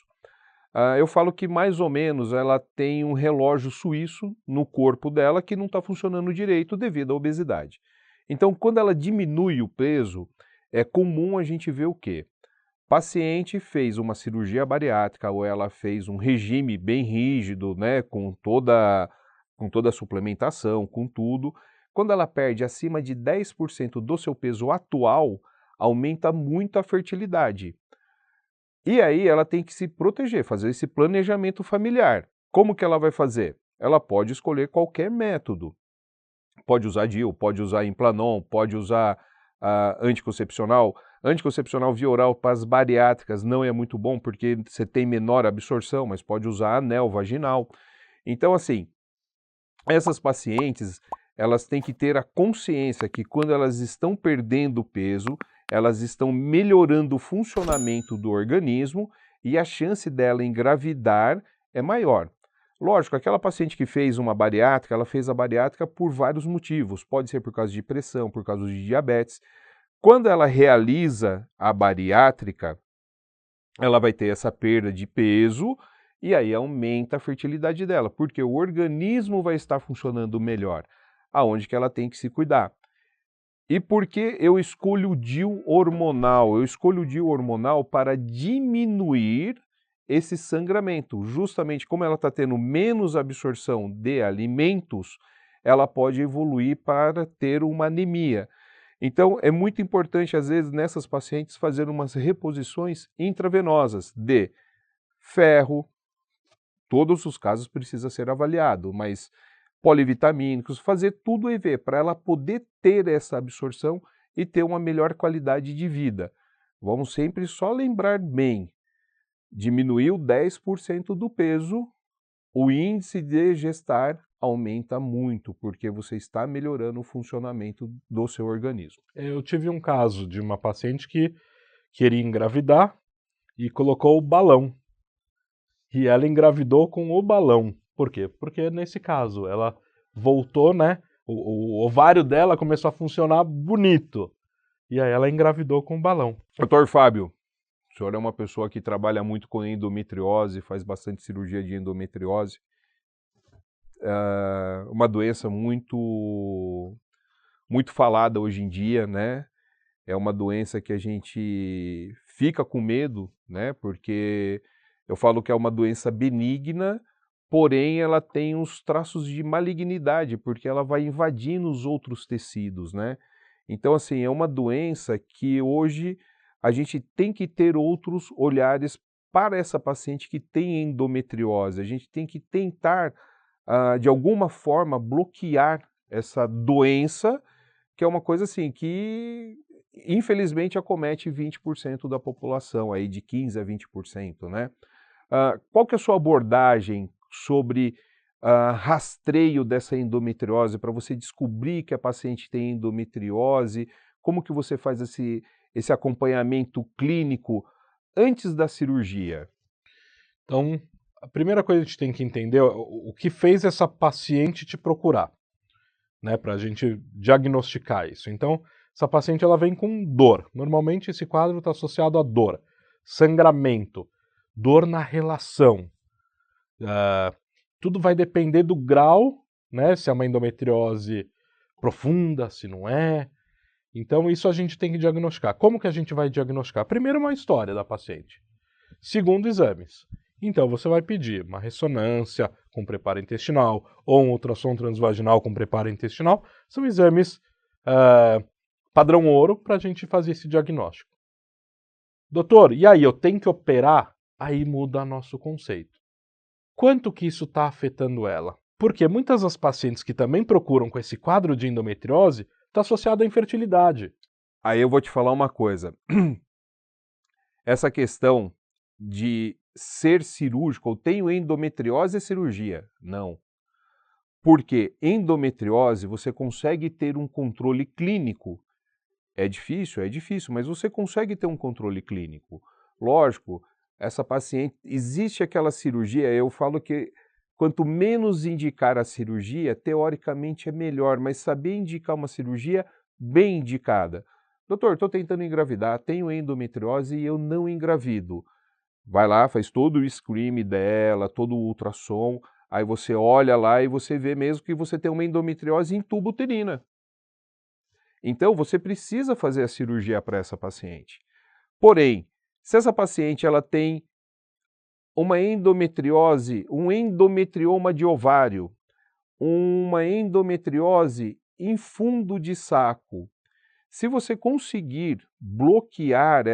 Eu falo que mais ou menos ela tem um relógio suíço no corpo dela que não está funcionando direito devido à obesidade. Então, quando ela diminui o peso, é comum a gente ver o quê? Paciente fez uma cirurgia bariátrica ou ela fez um regime bem rígido, né, com toda a suplementação, com tudo. Quando ela perde acima de 10% do seu peso atual, aumenta muito a fertilidade. E aí ela tem que se proteger, fazer esse planejamento familiar. Como que ela vai fazer? Ela pode escolher qualquer método. Pode usar DIU, pode usar Implanon, pode usar anticoncepcional. Anticoncepcional via oral para as bariátricas não é muito bom porque você tem menor absorção, mas pode usar anel vaginal. Então, assim, essas pacientes, elas têm que ter a consciência que quando elas estão perdendo peso, elas estão melhorando o funcionamento do organismo e a chance dela engravidar é maior. Lógico, aquela paciente que fez uma bariátrica, ela fez a bariátrica por vários motivos. Pode ser por causa de pressão, por causa de diabetes. Quando ela realiza a bariátrica, ela vai ter essa perda de peso e aí aumenta a fertilidade dela, porque o organismo vai estar funcionando melhor, aonde que ela tem que se cuidar. E por que eu escolho o DIU hormonal? Eu escolho o DIU hormonal para diminuir esse sangramento. Justamente como ela está tendo menos absorção de alimentos, ela pode evoluir para ter uma anemia. Então, é muito importante, às vezes, nessas pacientes, fazer umas reposições intravenosas de ferro. Todos os casos precisa ser avaliado, mas polivitamínicos, fazer tudo EV para ela poder ter essa absorção e ter uma melhor qualidade de vida. Vamos sempre só lembrar bem, diminuiu 10% do peso, o índice de gestar aumenta muito, porque você está melhorando o funcionamento do seu organismo. Eu tive um caso de uma paciente que queria engravidar e colocou o balão. E ela engravidou com o balão. Por quê? Porque nesse caso ela voltou, né? O ovário dela começou a funcionar bonito. E aí ela engravidou com o balão. Doutor Fábio, o senhor é uma pessoa que trabalha muito com endometriose, faz bastante cirurgia de endometriose. Uma doença muito falada hoje em dia, né? É uma doença que a gente fica com medo, né? Porque eu falo que é uma doença benigna, porém ela tem uns traços de malignidade, porque ela vai invadindo os outros tecidos, né? Então, assim, é uma doença que hoje a gente tem que ter outros olhares para essa paciente que tem endometriose. A gente tem que tentar, de alguma forma, bloquear essa doença, que é uma coisa assim que infelizmente acomete 20% da população, aí de 15% a 20%, né? Qual que é a sua abordagem sobre rastreio dessa endometriose, para você descobrir que a paciente tem endometriose? Como que você faz esse acompanhamento clínico antes da cirurgia? Então, a primeira coisa que a gente tem que entender é o que fez essa paciente te procurar, né, para a gente diagnosticar isso. Então, essa paciente ela vem com dor. Normalmente esse quadro está associado a dor, sangramento, dor na relação. Tudo vai depender do grau, né, se é uma endometriose profunda, se não é. Então isso a gente tem que diagnosticar. Como que a gente vai diagnosticar? Primeiro, uma história da paciente. Segundo, exames. Então você vai pedir uma ressonância com preparo intestinal ou um ultrassom transvaginal com preparo intestinal. São exames padrão ouro para a gente fazer esse diagnóstico. Doutor, e aí, eu tenho que operar? Aí muda nosso conceito. Quanto que isso está afetando ela? Porque muitas das pacientes que também procuram com esse quadro de endometriose está associado à infertilidade. Aí eu vou te falar uma coisa. Essa questão de ser cirúrgico, ou tenho endometriose, é cirurgia? Não. Porque endometriose você consegue ter um controle clínico É difícil, mas você consegue ter um controle clínico. Lógico, essa paciente, existe aquela cirurgia, eu falo que quanto menos indicar a cirurgia, teoricamente é melhor, mas saber indicar uma cirurgia bem indicada. Doutor, estou tentando engravidar, tenho endometriose e eu não engravido. Vai lá, faz todo o screening dela, todo o ultrassom, aí você olha lá e você vê mesmo que você tem uma endometriose em tubo uterina. Então, você precisa fazer a cirurgia para essa paciente. Porém, se essa paciente ela tem uma endometriose, um endometrioma de ovário, uma endometriose em fundo de saco, se você conseguir bloquear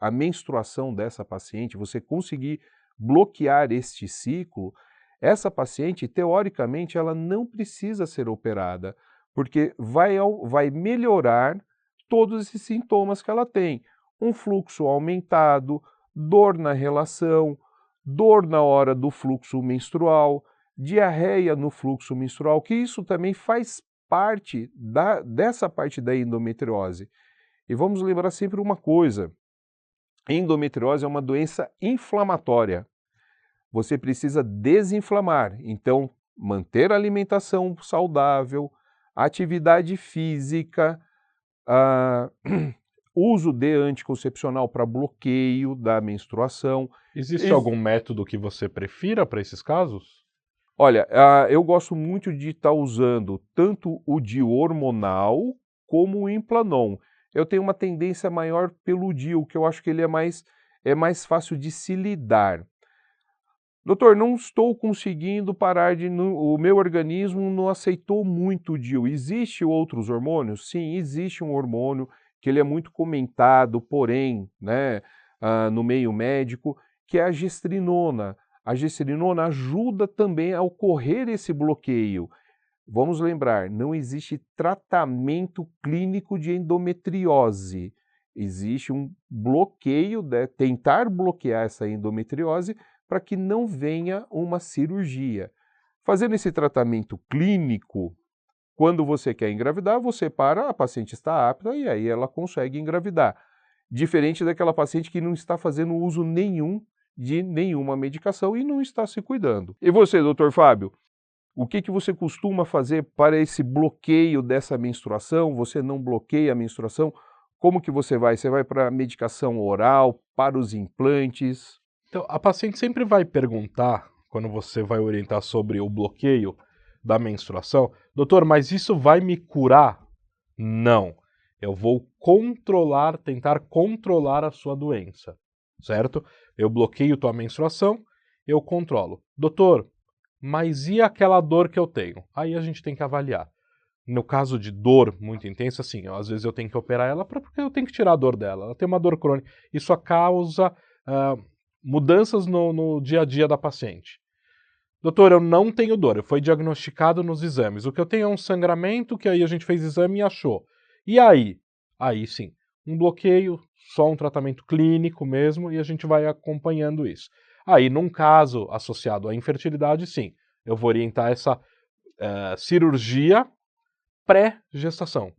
a menstruação dessa paciente, você conseguir bloquear este ciclo, essa paciente, teoricamente, ela não precisa ser operada, porque vai melhorar todos esses sintomas que ela tem. Um fluxo aumentado, dor na relação, dor na hora do fluxo menstrual, diarreia no fluxo menstrual, que isso também faz parte dessa parte da endometriose. E vamos lembrar sempre uma coisa: endometriose é uma doença inflamatória. Você precisa desinflamar, então manter a alimentação saudável, atividade física, uso de anticoncepcional para bloqueio da menstruação. Existe algum método que você prefira para esses casos? Olha, eu gosto muito de estar usando tanto o DIU hormonal como o Implanon. Eu tenho uma tendência maior pelo DIU, que eu acho que ele é mais fácil de se lidar. Doutor, não estou conseguindo parar o meu organismo não aceitou muito o DIU. Existem outros hormônios? Sim, existe um hormônio que ele é muito comentado, porém, né, no meio médico, que é a gestrinona. A gestrinona ajuda também a ocorrer esse bloqueio. Vamos lembrar, não existe tratamento clínico de endometriose. Existe um bloqueio, tentar bloquear essa endometriose para que não venha uma cirurgia. Fazendo esse tratamento clínico, quando você quer engravidar, você para, a paciente está apta e aí ela consegue engravidar. Diferente daquela paciente que não está fazendo uso nenhum de nenhuma medicação e não está se cuidando. E você, doutor Fábio, o que você costuma fazer para esse bloqueio dessa menstruação? Você não bloqueia a menstruação? Como que você vai? Você vai para a medicação oral, para os implantes? Então, a paciente sempre vai perguntar, quando você vai orientar sobre o bloqueio da menstruação, doutor, mas isso vai me curar? Não. Eu vou tentar controlar a sua doença, certo? Eu bloqueio tua menstruação, eu controlo. Doutor, mas e aquela dor que eu tenho? Aí a gente tem que avaliar. No caso de dor muito intensa, assim, às vezes eu tenho que operar ela porque eu tenho que tirar a dor dela. Ela tem uma dor crônica. Isso causa mudanças no dia a dia da paciente. Doutor, eu não tenho dor, foi diagnosticado nos exames. O que eu tenho é um sangramento que aí a gente fez exame e achou. E aí? Aí sim, um bloqueio, só um tratamento clínico mesmo, e a gente vai acompanhando isso. Aí, num caso associado à infertilidade, sim, eu vou orientar essa cirurgia pré-gestação,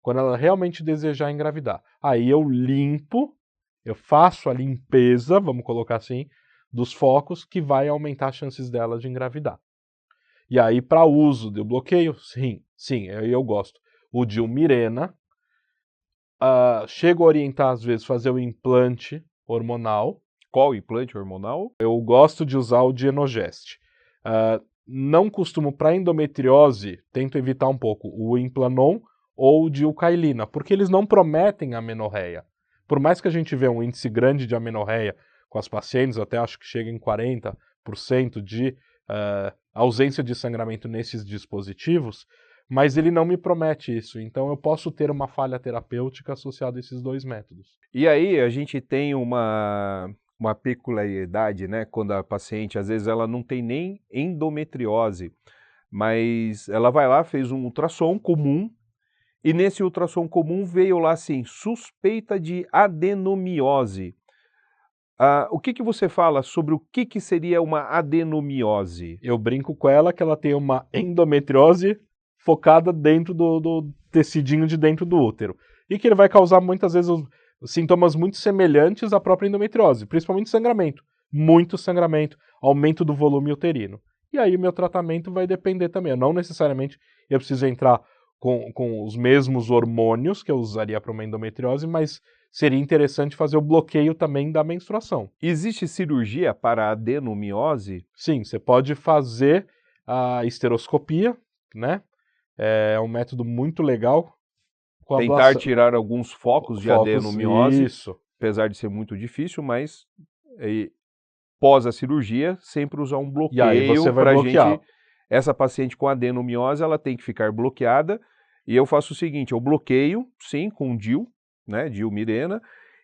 quando ela realmente desejar engravidar. Aí eu limpo, eu faço a limpeza, vamos colocar assim, dos focos, que vai aumentar as chances dela de engravidar. E aí, para uso do bloqueio, sim, eu gosto. O Dilmirena, chego a orientar, às vezes, fazer o implante hormonal. Qual implante hormonal? Eu gosto de usar o Dienogest. Não costumo, para endometriose, tento evitar um pouco o Implanon ou o Dilcailina, porque eles não prometem amenorreia. Por mais que a gente vê um índice grande de amenorreia com as pacientes, até acho que chega em 40% de ausência de sangramento nesses dispositivos, mas ele não me promete isso, então eu posso ter uma falha terapêutica associada a esses dois métodos. E aí a gente tem uma peculiaridade, né, quando a paciente, às vezes ela não tem nem endometriose, mas ela vai lá, fez um ultrassom comum, e nesse ultrassom comum veio lá assim, suspeita de adenomiose. O que você fala sobre o que seria uma adenomiose? Eu brinco com ela que ela tem uma endometriose focada dentro tecidinho de dentro do útero. E que ele vai causar muitas vezes os sintomas muito semelhantes à própria endometriose, principalmente sangramento. Muito sangramento, aumento do volume uterino. E aí o meu tratamento vai depender também. Não necessariamente eu preciso entrar com os mesmos hormônios que eu usaria para uma endometriose, mas seria interessante fazer o bloqueio também da menstruação. Existe cirurgia para a adenomiose? Sim, você pode fazer a esteroscopia, né? É um método muito legal. Com Tentar tirar alguns focos de adenomiose, isso. apesar de ser muito difícil, mas pós a cirurgia, sempre usar um E aí você bloqueio vai para a bloquear. gente. Essa paciente com adenomiose, ela tem que ficar bloqueada. E eu faço o seguinte, eu bloqueio, sim, com DIU, né, DIU Mirena,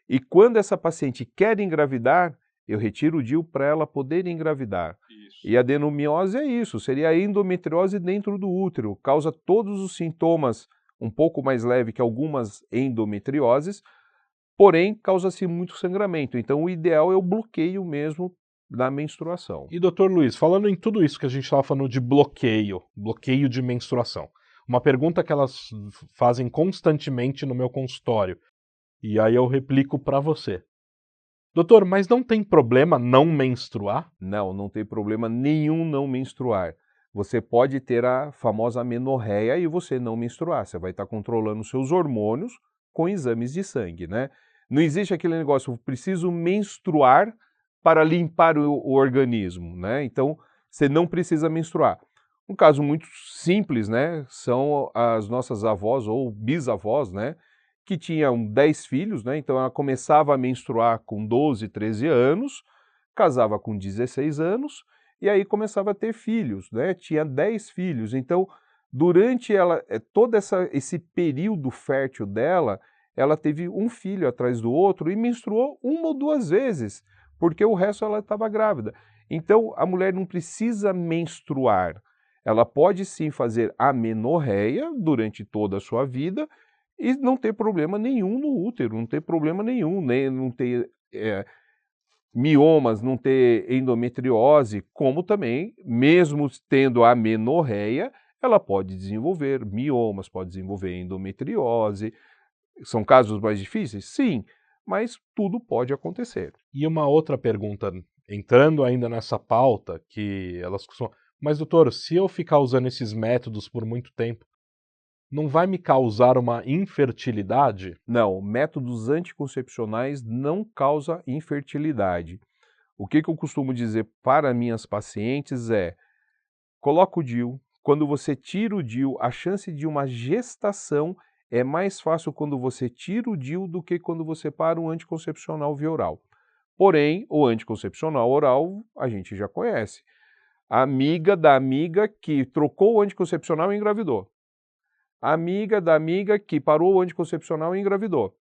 e quando essa paciente quer engravidar, eu retiro o DIU para ela poder engravidar. Isso. E a adenomiose é isso, seria a endometriose dentro do útero, causa todos os sintomas um pouco mais leve que algumas endometrioses, porém causa-se muito sangramento. Então o ideal é o bloqueio mesmo da menstruação. E doutor Luiz, falando em tudo isso que a gente estava falando de bloqueio de menstruação, uma pergunta que elas fazem constantemente no meu consultório, e aí eu replico para você. Doutor, mas não tem problema não menstruar? Não, não tem problema nenhum não menstruar. Você pode ter a famosa amenorreia e você não menstruar. Você vai estar controlando seus hormônios com exames de sangue, né? Não existe aquele negócio, preciso menstruar para limpar o organismo, né? Então, você não precisa menstruar. Um caso muito simples, né? São as nossas avós ou bisavós, né? Que tinham 10 filhos, né? Então ela começava a menstruar com 12, 13 anos, casava com 16 anos e aí começava a ter filhos, né? Tinha 10 filhos. Então, durante todo esse período fértil dela, ela teve um filho atrás do outro e menstruou uma ou duas vezes, porque o resto ela estava grávida. Então, a mulher não precisa menstruar. Ela pode sim fazer amenorreia durante toda a sua vida e não ter problema nenhum no útero, não ter problema nenhum, nem não ter miomas, não ter endometriose, como também, mesmo tendo amenorreia, ela pode desenvolver miomas, pode desenvolver endometriose. São casos mais difíceis? Sim, mas tudo pode acontecer. E uma outra pergunta, entrando ainda nessa pauta, que elas costumam... Mas, doutor, se eu ficar usando esses métodos por muito tempo, não vai me causar uma infertilidade? Não, métodos anticoncepcionais não causam infertilidade. O que eu costumo dizer para minhas pacientes é, coloca o DIU, quando você tira o DIU, a chance de uma gestação é mais fácil quando você tira o DIU do que quando você para um anticoncepcional via oral. Porém, o anticoncepcional oral a gente já conhece. A amiga da amiga que trocou o anticoncepcional e engravidou. A amiga da amiga que parou o anticoncepcional e engravidou.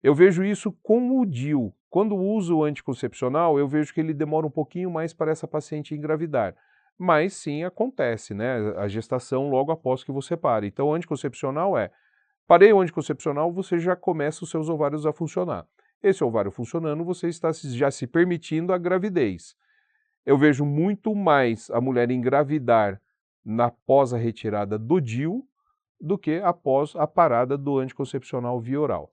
Eu vejo isso com o DIU. Quando uso o anticoncepcional, eu vejo que ele demora um pouquinho mais para essa paciente engravidar. Mas sim, acontece, né? A gestação logo após que você para. Então, o anticoncepcional parei o anticoncepcional, você já começa os seus ovários a funcionar. Esse ovário funcionando, você está já se permitindo a gravidez. Eu vejo muito mais a mulher engravidar após a retirada do DIU do que após a parada do anticoncepcional via oral.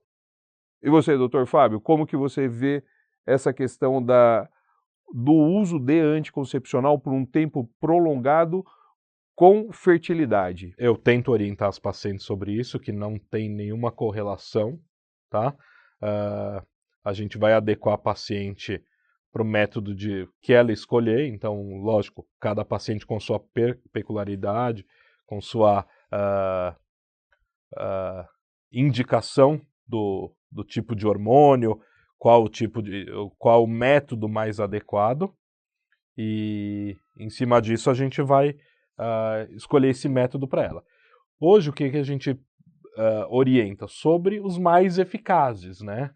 E você, doutor Fábio, como que você vê essa questão do uso de anticoncepcional por um tempo prolongado com fertilidade? Eu tento orientar as pacientes sobre isso, que não tem nenhuma correlação, tá? A gente vai adequar a paciente para o método que ela escolher, então, lógico, cada paciente com sua peculiaridade, com sua indicação do tipo de hormônio, qual o método mais adequado, e em cima disso a gente vai escolher esse método para ela. Hoje o que a gente orienta? Sobre os mais eficazes, né?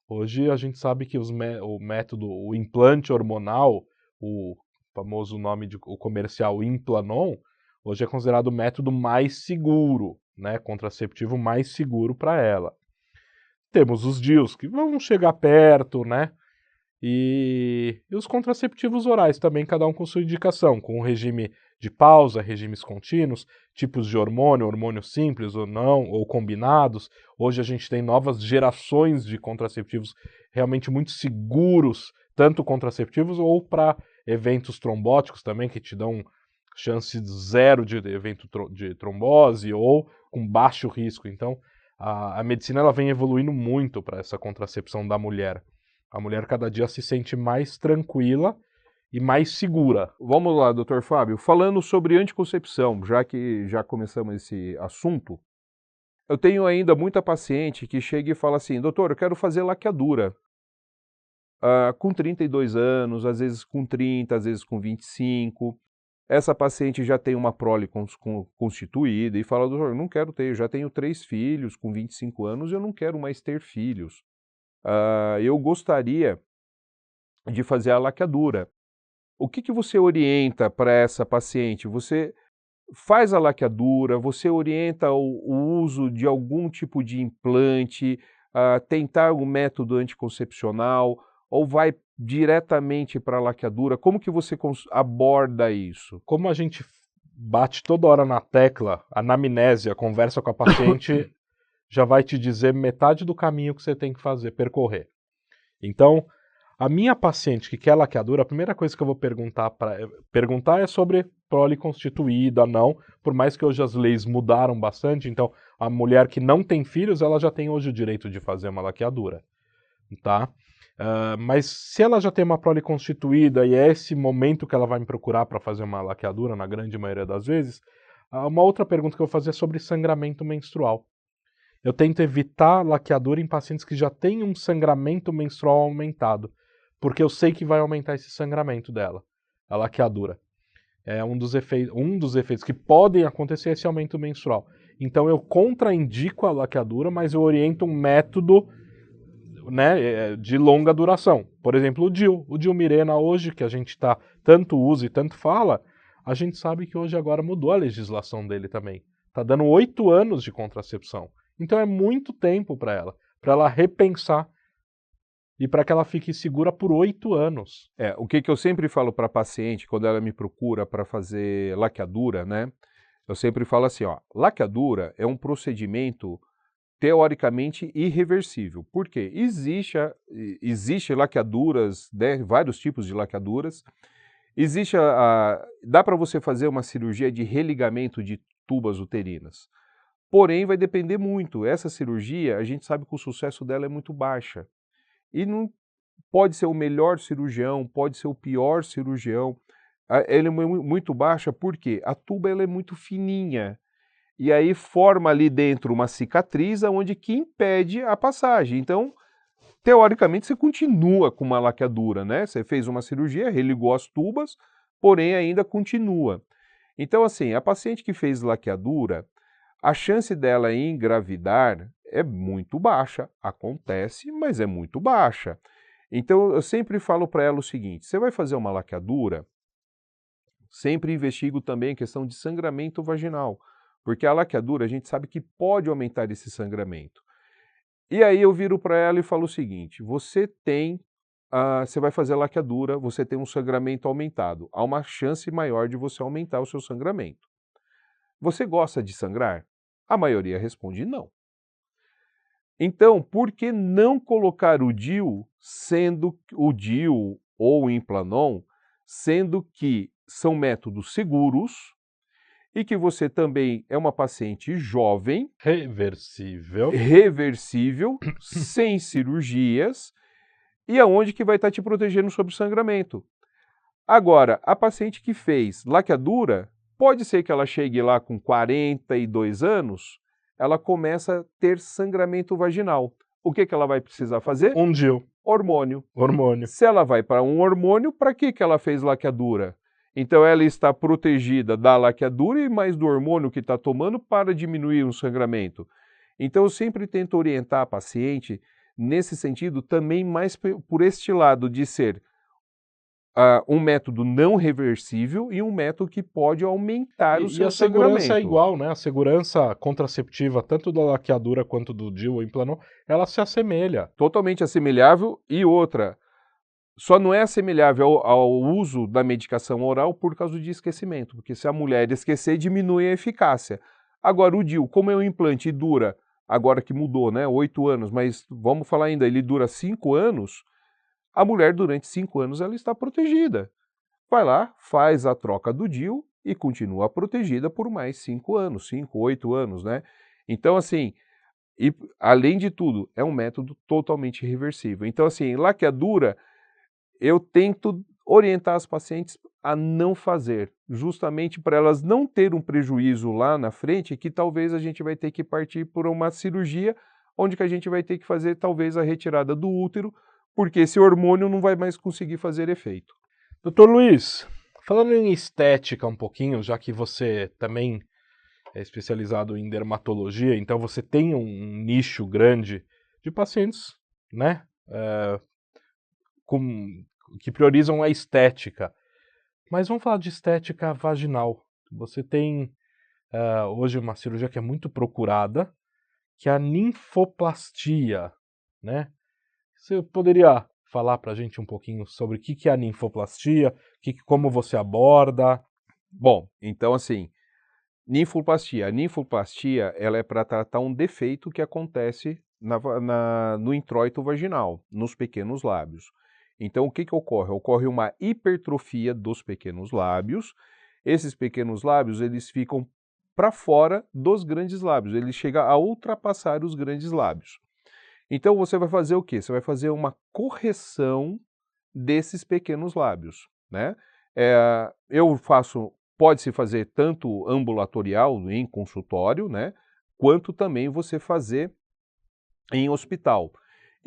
Hoje a gente sabe que o método, o implante hormonal, o famoso nome o comercial Implanon, hoje é considerado o método mais seguro, né? Contraceptivo mais seguro para ela. Temos os DIUs que vão chegar perto, né? E os contraceptivos orais também, cada um com sua indicação, com regime de pausa, regimes contínuos, tipos de hormônio, hormônio simples ou não, ou combinados. Hoje a gente tem novas gerações de contraceptivos realmente muito seguros, tanto contraceptivos ou para eventos trombóticos também, que te dão chance zero de evento de trombose ou com baixo risco. Então, a medicina ela vem evoluindo muito para essa contracepção da mulher. A mulher cada dia se sente mais tranquila e mais segura. Vamos lá, doutor Fábio. Falando sobre anticoncepção, já que já começamos esse assunto, eu tenho ainda muita paciente que chega e fala assim, doutor, eu quero fazer laqueadura. Com 32 anos, às vezes com 30, às vezes com 25. Essa paciente já tem uma prole constituída e fala, doutor, eu não quero ter, eu já tenho 3 filhos com 25 anos, eu não quero mais ter filhos. Eu gostaria de fazer a laqueadura. O que você orienta para essa paciente? Você faz a laqueadura, você orienta o uso de algum tipo de implante, tentar um método anticoncepcional, ou vai diretamente para a laqueadura? Como que você aborda isso? Como a gente bate toda hora na tecla, a anamnésia, conversa com a paciente, já vai te dizer metade do caminho que você tem que fazer, percorrer. Então, a minha paciente que quer laqueadura, a primeira coisa que eu vou perguntar é sobre prole constituída, não, por mais que hoje as leis mudaram bastante, então a mulher que não tem filhos, ela já tem hoje o direito de fazer uma laqueadura, tá? Mas se ela já tem uma prole constituída e é esse momento que ela vai me procurar para fazer uma laqueadura, na grande maioria das vezes, uma outra pergunta que eu vou fazer é sobre sangramento menstrual. Eu tento evitar laqueadura em pacientes que já têm um sangramento menstrual aumentado, porque eu sei que vai aumentar esse sangramento dela, a laqueadura. É um dos efeitos que podem acontecer, esse aumento menstrual. Então eu contraindico a laqueadura, mas eu oriento um método, né, de longa duração. Por exemplo, o DIU Mirena hoje, que a gente tanto usa e tanto fala, a gente sabe que hoje agora mudou a legislação dele também. Está dando 8 anos de contracepção. Então é muito tempo para ela repensar e para que ela fique segura por 8 anos. O que eu sempre falo para a paciente, quando ela me procura para fazer laqueadura, né? Eu sempre falo assim, ó, laqueadura é um procedimento teoricamente irreversível. Por quê? Existe laqueaduras, né, vários tipos de laqueaduras. Dá para você fazer uma cirurgia de religamento de tubas uterinas. Porém, vai depender muito. Essa cirurgia, a gente sabe que o sucesso dela é muito baixa. E não pode ser o melhor cirurgião, pode ser o pior cirurgião. Ela é muito baixa porque a tuba ela é muito fininha. E aí forma ali dentro uma cicatriz onde que impede a passagem. Então, teoricamente, você continua com uma laqueadura, né? Você fez uma cirurgia, religou as tubas, porém ainda continua. Então, assim, a paciente que fez laqueadura, a chance dela engravidar é muito baixa. Acontece, mas é muito baixa. Então, eu sempre falo para ela o seguinte, você vai fazer uma laqueadura, sempre investigo também a questão de sangramento vaginal. Porque a laqueadura, a gente sabe que pode aumentar esse sangramento. E aí eu viro para ela e falo o seguinte, você vai fazer a laqueadura, você tem um sangramento aumentado. Há uma chance maior de você aumentar o seu sangramento. Você gosta de sangrar? A maioria responde não. Então, por que não colocar o DIU, ou o Implanon, sendo que são métodos seguros, e que você também é uma paciente jovem, reversível, sem cirurgias, e aonde que vai estar te protegendo sobre o sangramento. Agora, a paciente que fez laqueadura, pode ser que ela chegue lá com 42 anos, ela começa a ter sangramento vaginal. O que ela vai precisar fazer? Um DIU. Hormônio. Hormônio. Se ela vai para um hormônio, para que ela fez laqueadura? Então ela está protegida da laqueadura e mais do hormônio que está tomando para diminuir o sangramento. Então eu sempre tento orientar a paciente nesse sentido também mais por este lado de ser um método não reversível e um método que pode aumentar o seu sangramento. E a segurança é igual, né? A segurança contraceptiva, tanto da laqueadura quanto do DIU ou Implanon, ela se assemelha. Totalmente assemelhável. E outra, Só não é assemelhável ao uso da medicação oral por causa de esquecimento, porque se a mulher esquecer, diminui a eficácia. Agora, o DIU, como é um implante e dura, agora que mudou, né, 8 anos, mas vamos falar ainda, ele dura 5 anos, a mulher durante 5 anos ela está protegida. Vai lá, faz a troca do DIU e continua protegida por mais 5 anos, 5, 8 anos, né? Então, assim, e além de tudo, é um método totalmente reversível. Então, assim, laqueadura, eu tento orientar as pacientes a não fazer, justamente para elas não terem um prejuízo lá na frente, que talvez a gente vai ter que partir por uma cirurgia, onde que a gente vai ter que fazer talvez a retirada do útero, porque esse hormônio não vai mais conseguir fazer efeito. Doutor Luiz, falando em estética um pouquinho, já que você também é especializado em dermatologia, então você tem um nicho grande de pacientes, né, que priorizam a estética. Mas vamos falar de estética vaginal. Você tem hoje uma cirurgia que é muito procurada, que é a ninfoplastia, né? Você poderia falar para a gente um pouquinho sobre o que é a ninfoplastia, como você aborda? Bom, então assim, ninfoplastia. A ninfoplastia ela é para tratar um defeito que acontece no introito vaginal, nos pequenos lábios. Então, o que ocorre? Ocorre uma hipertrofia dos pequenos lábios. Esses pequenos lábios eles ficam para fora dos grandes lábios, ele chega a ultrapassar os grandes lábios. Então, você vai fazer o quê? Você vai fazer uma correção desses pequenos lábios, né? Eu faço, pode-se fazer tanto ambulatorial, em consultório, né? Quanto também você fazer em hospital.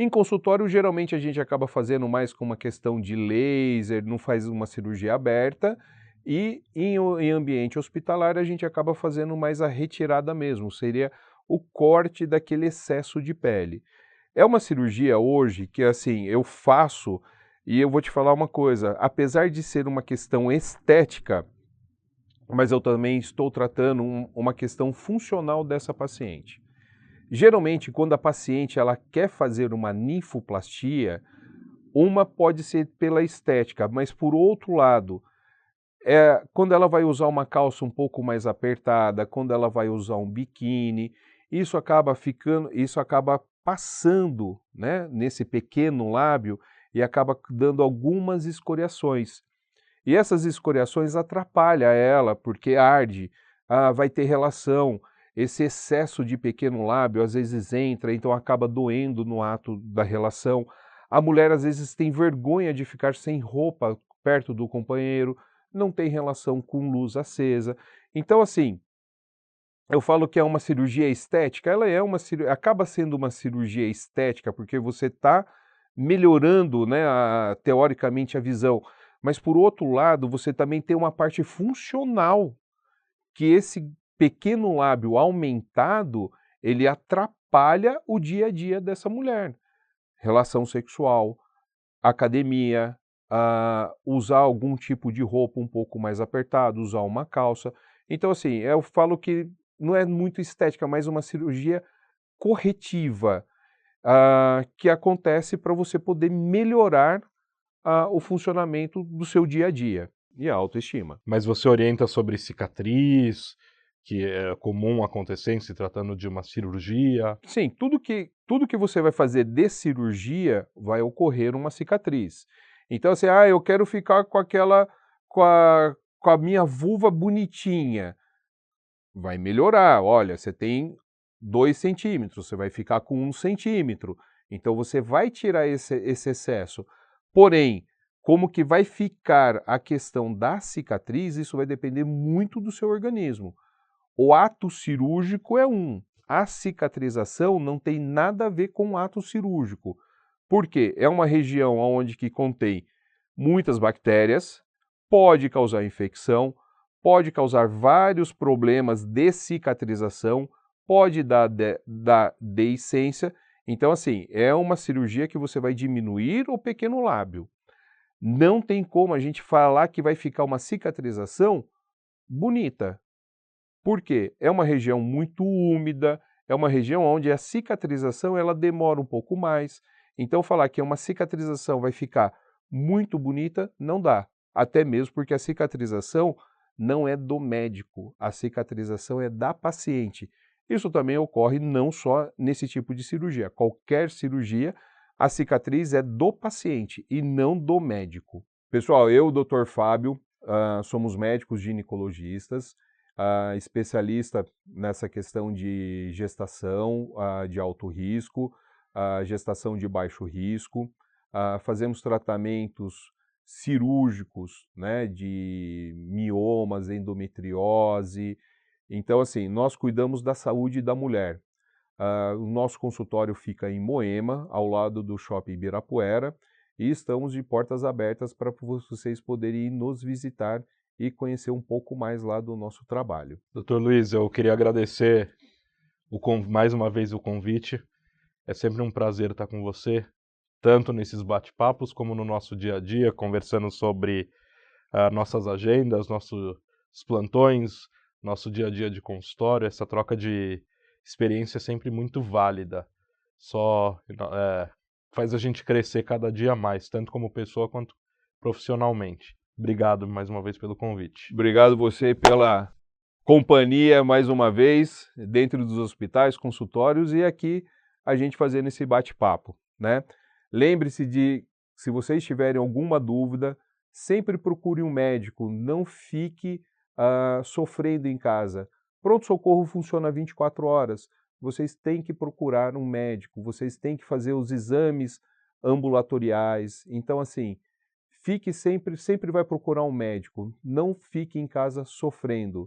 Em consultório, geralmente a gente acaba fazendo mais com uma questão de laser, não faz uma cirurgia aberta, e em ambiente hospitalar a gente acaba fazendo mais a retirada mesmo, seria o corte daquele excesso de pele. É uma cirurgia hoje que, assim, eu faço e eu vou te falar uma coisa, apesar de ser uma questão estética, mas eu também estou tratando uma questão funcional dessa paciente. Geralmente, quando a paciente ela quer fazer uma ninfoplastia, uma pode ser pela estética, mas por outro lado, quando ela vai usar uma calça um pouco mais apertada, quando ela vai usar um biquíni, isso acaba passando, né, nesse pequeno lábio e acaba dando algumas escoriações. E essas escoriações atrapalham ela, porque arde, vai ter relação. Esse excesso de pequeno lábio às vezes entra, então acaba doendo no ato da relação. A mulher às vezes tem vergonha de ficar sem roupa perto do companheiro, não tem relação com luz acesa. Então, assim, eu falo que é uma cirurgia estética, ela é acaba sendo uma cirurgia estética, porque você está melhorando, né, teoricamente a visão, mas por outro lado, você também tem uma parte funcional, que esse pequeno lábio aumentado, ele atrapalha o dia a dia dessa mulher. Relação sexual, academia, usar algum tipo de roupa um pouco mais apertado, usar uma calça. Então, assim, eu falo que não é muito estética, mas uma cirurgia corretiva, que acontece para você poder melhorar o funcionamento do seu dia a dia e a autoestima. Mas você orienta sobre cicatriz, que é comum acontecer em se tratando de uma cirurgia? Sim, tudo que você vai fazer de cirurgia vai ocorrer uma cicatriz. Então, assim, eu quero ficar com a minha vulva bonitinha. Vai melhorar. Olha, você tem 2 centímetros, você vai ficar com 1 centímetro. Então, você vai tirar esse excesso. Porém, como que vai ficar a questão da cicatriz, isso vai depender muito do seu organismo. O ato cirúrgico é a cicatrização não tem nada a ver com o ato cirúrgico. Por quê? É uma região onde que contém muitas bactérias, pode causar infecção, pode causar vários problemas de cicatrização, pode dar deiscência. Então, assim, é uma cirurgia que você vai diminuir o pequeno lábio. Não tem como a gente falar que vai ficar uma cicatrização bonita. Por quê? É uma região muito úmida, é uma região onde a cicatrização ela demora um pouco mais. Então, falar que uma cicatrização vai ficar muito bonita, não dá. Até mesmo porque a cicatrização não é do médico, a cicatrização é da paciente. Isso também ocorre não só nesse tipo de cirurgia. Qualquer cirurgia, a cicatriz é do paciente e não do médico. Pessoal, eu, Dr. Fábio, somos médicos ginecologistas, especialista nessa questão de gestação de alto risco, gestação de baixo risco, fazemos tratamentos cirúrgicos, né, de miomas, endometriose. Então, assim, nós cuidamos da saúde da mulher. O nosso consultório fica em Moema, ao lado do Shopping Ibirapuera, e estamos de portas abertas para vocês poderem nos visitar e conhecer um pouco mais lá do nosso trabalho. Doutor Luiz, eu queria agradecer mais uma vez o convite. É sempre um prazer estar com você, tanto nesses bate-papos como no nosso dia a dia, conversando sobre nossas agendas, nossos plantões, nosso dia a dia de consultório. Essa troca de experiência é sempre muito válida. Só faz a gente crescer cada dia mais, tanto como pessoa quanto profissionalmente. Obrigado mais uma vez pelo convite. Obrigado você pela companhia mais uma vez, dentro dos hospitais, consultórios e aqui a gente fazendo esse bate-papo, né? Lembre-se de, se vocês tiverem alguma dúvida, sempre procure um médico, não fique sofrendo em casa. Pronto-socorro funciona 24 horas, vocês têm que procurar um médico, vocês têm que fazer os exames ambulatoriais. Então, assim, fique sempre vai procurar um médico, não fique em casa sofrendo.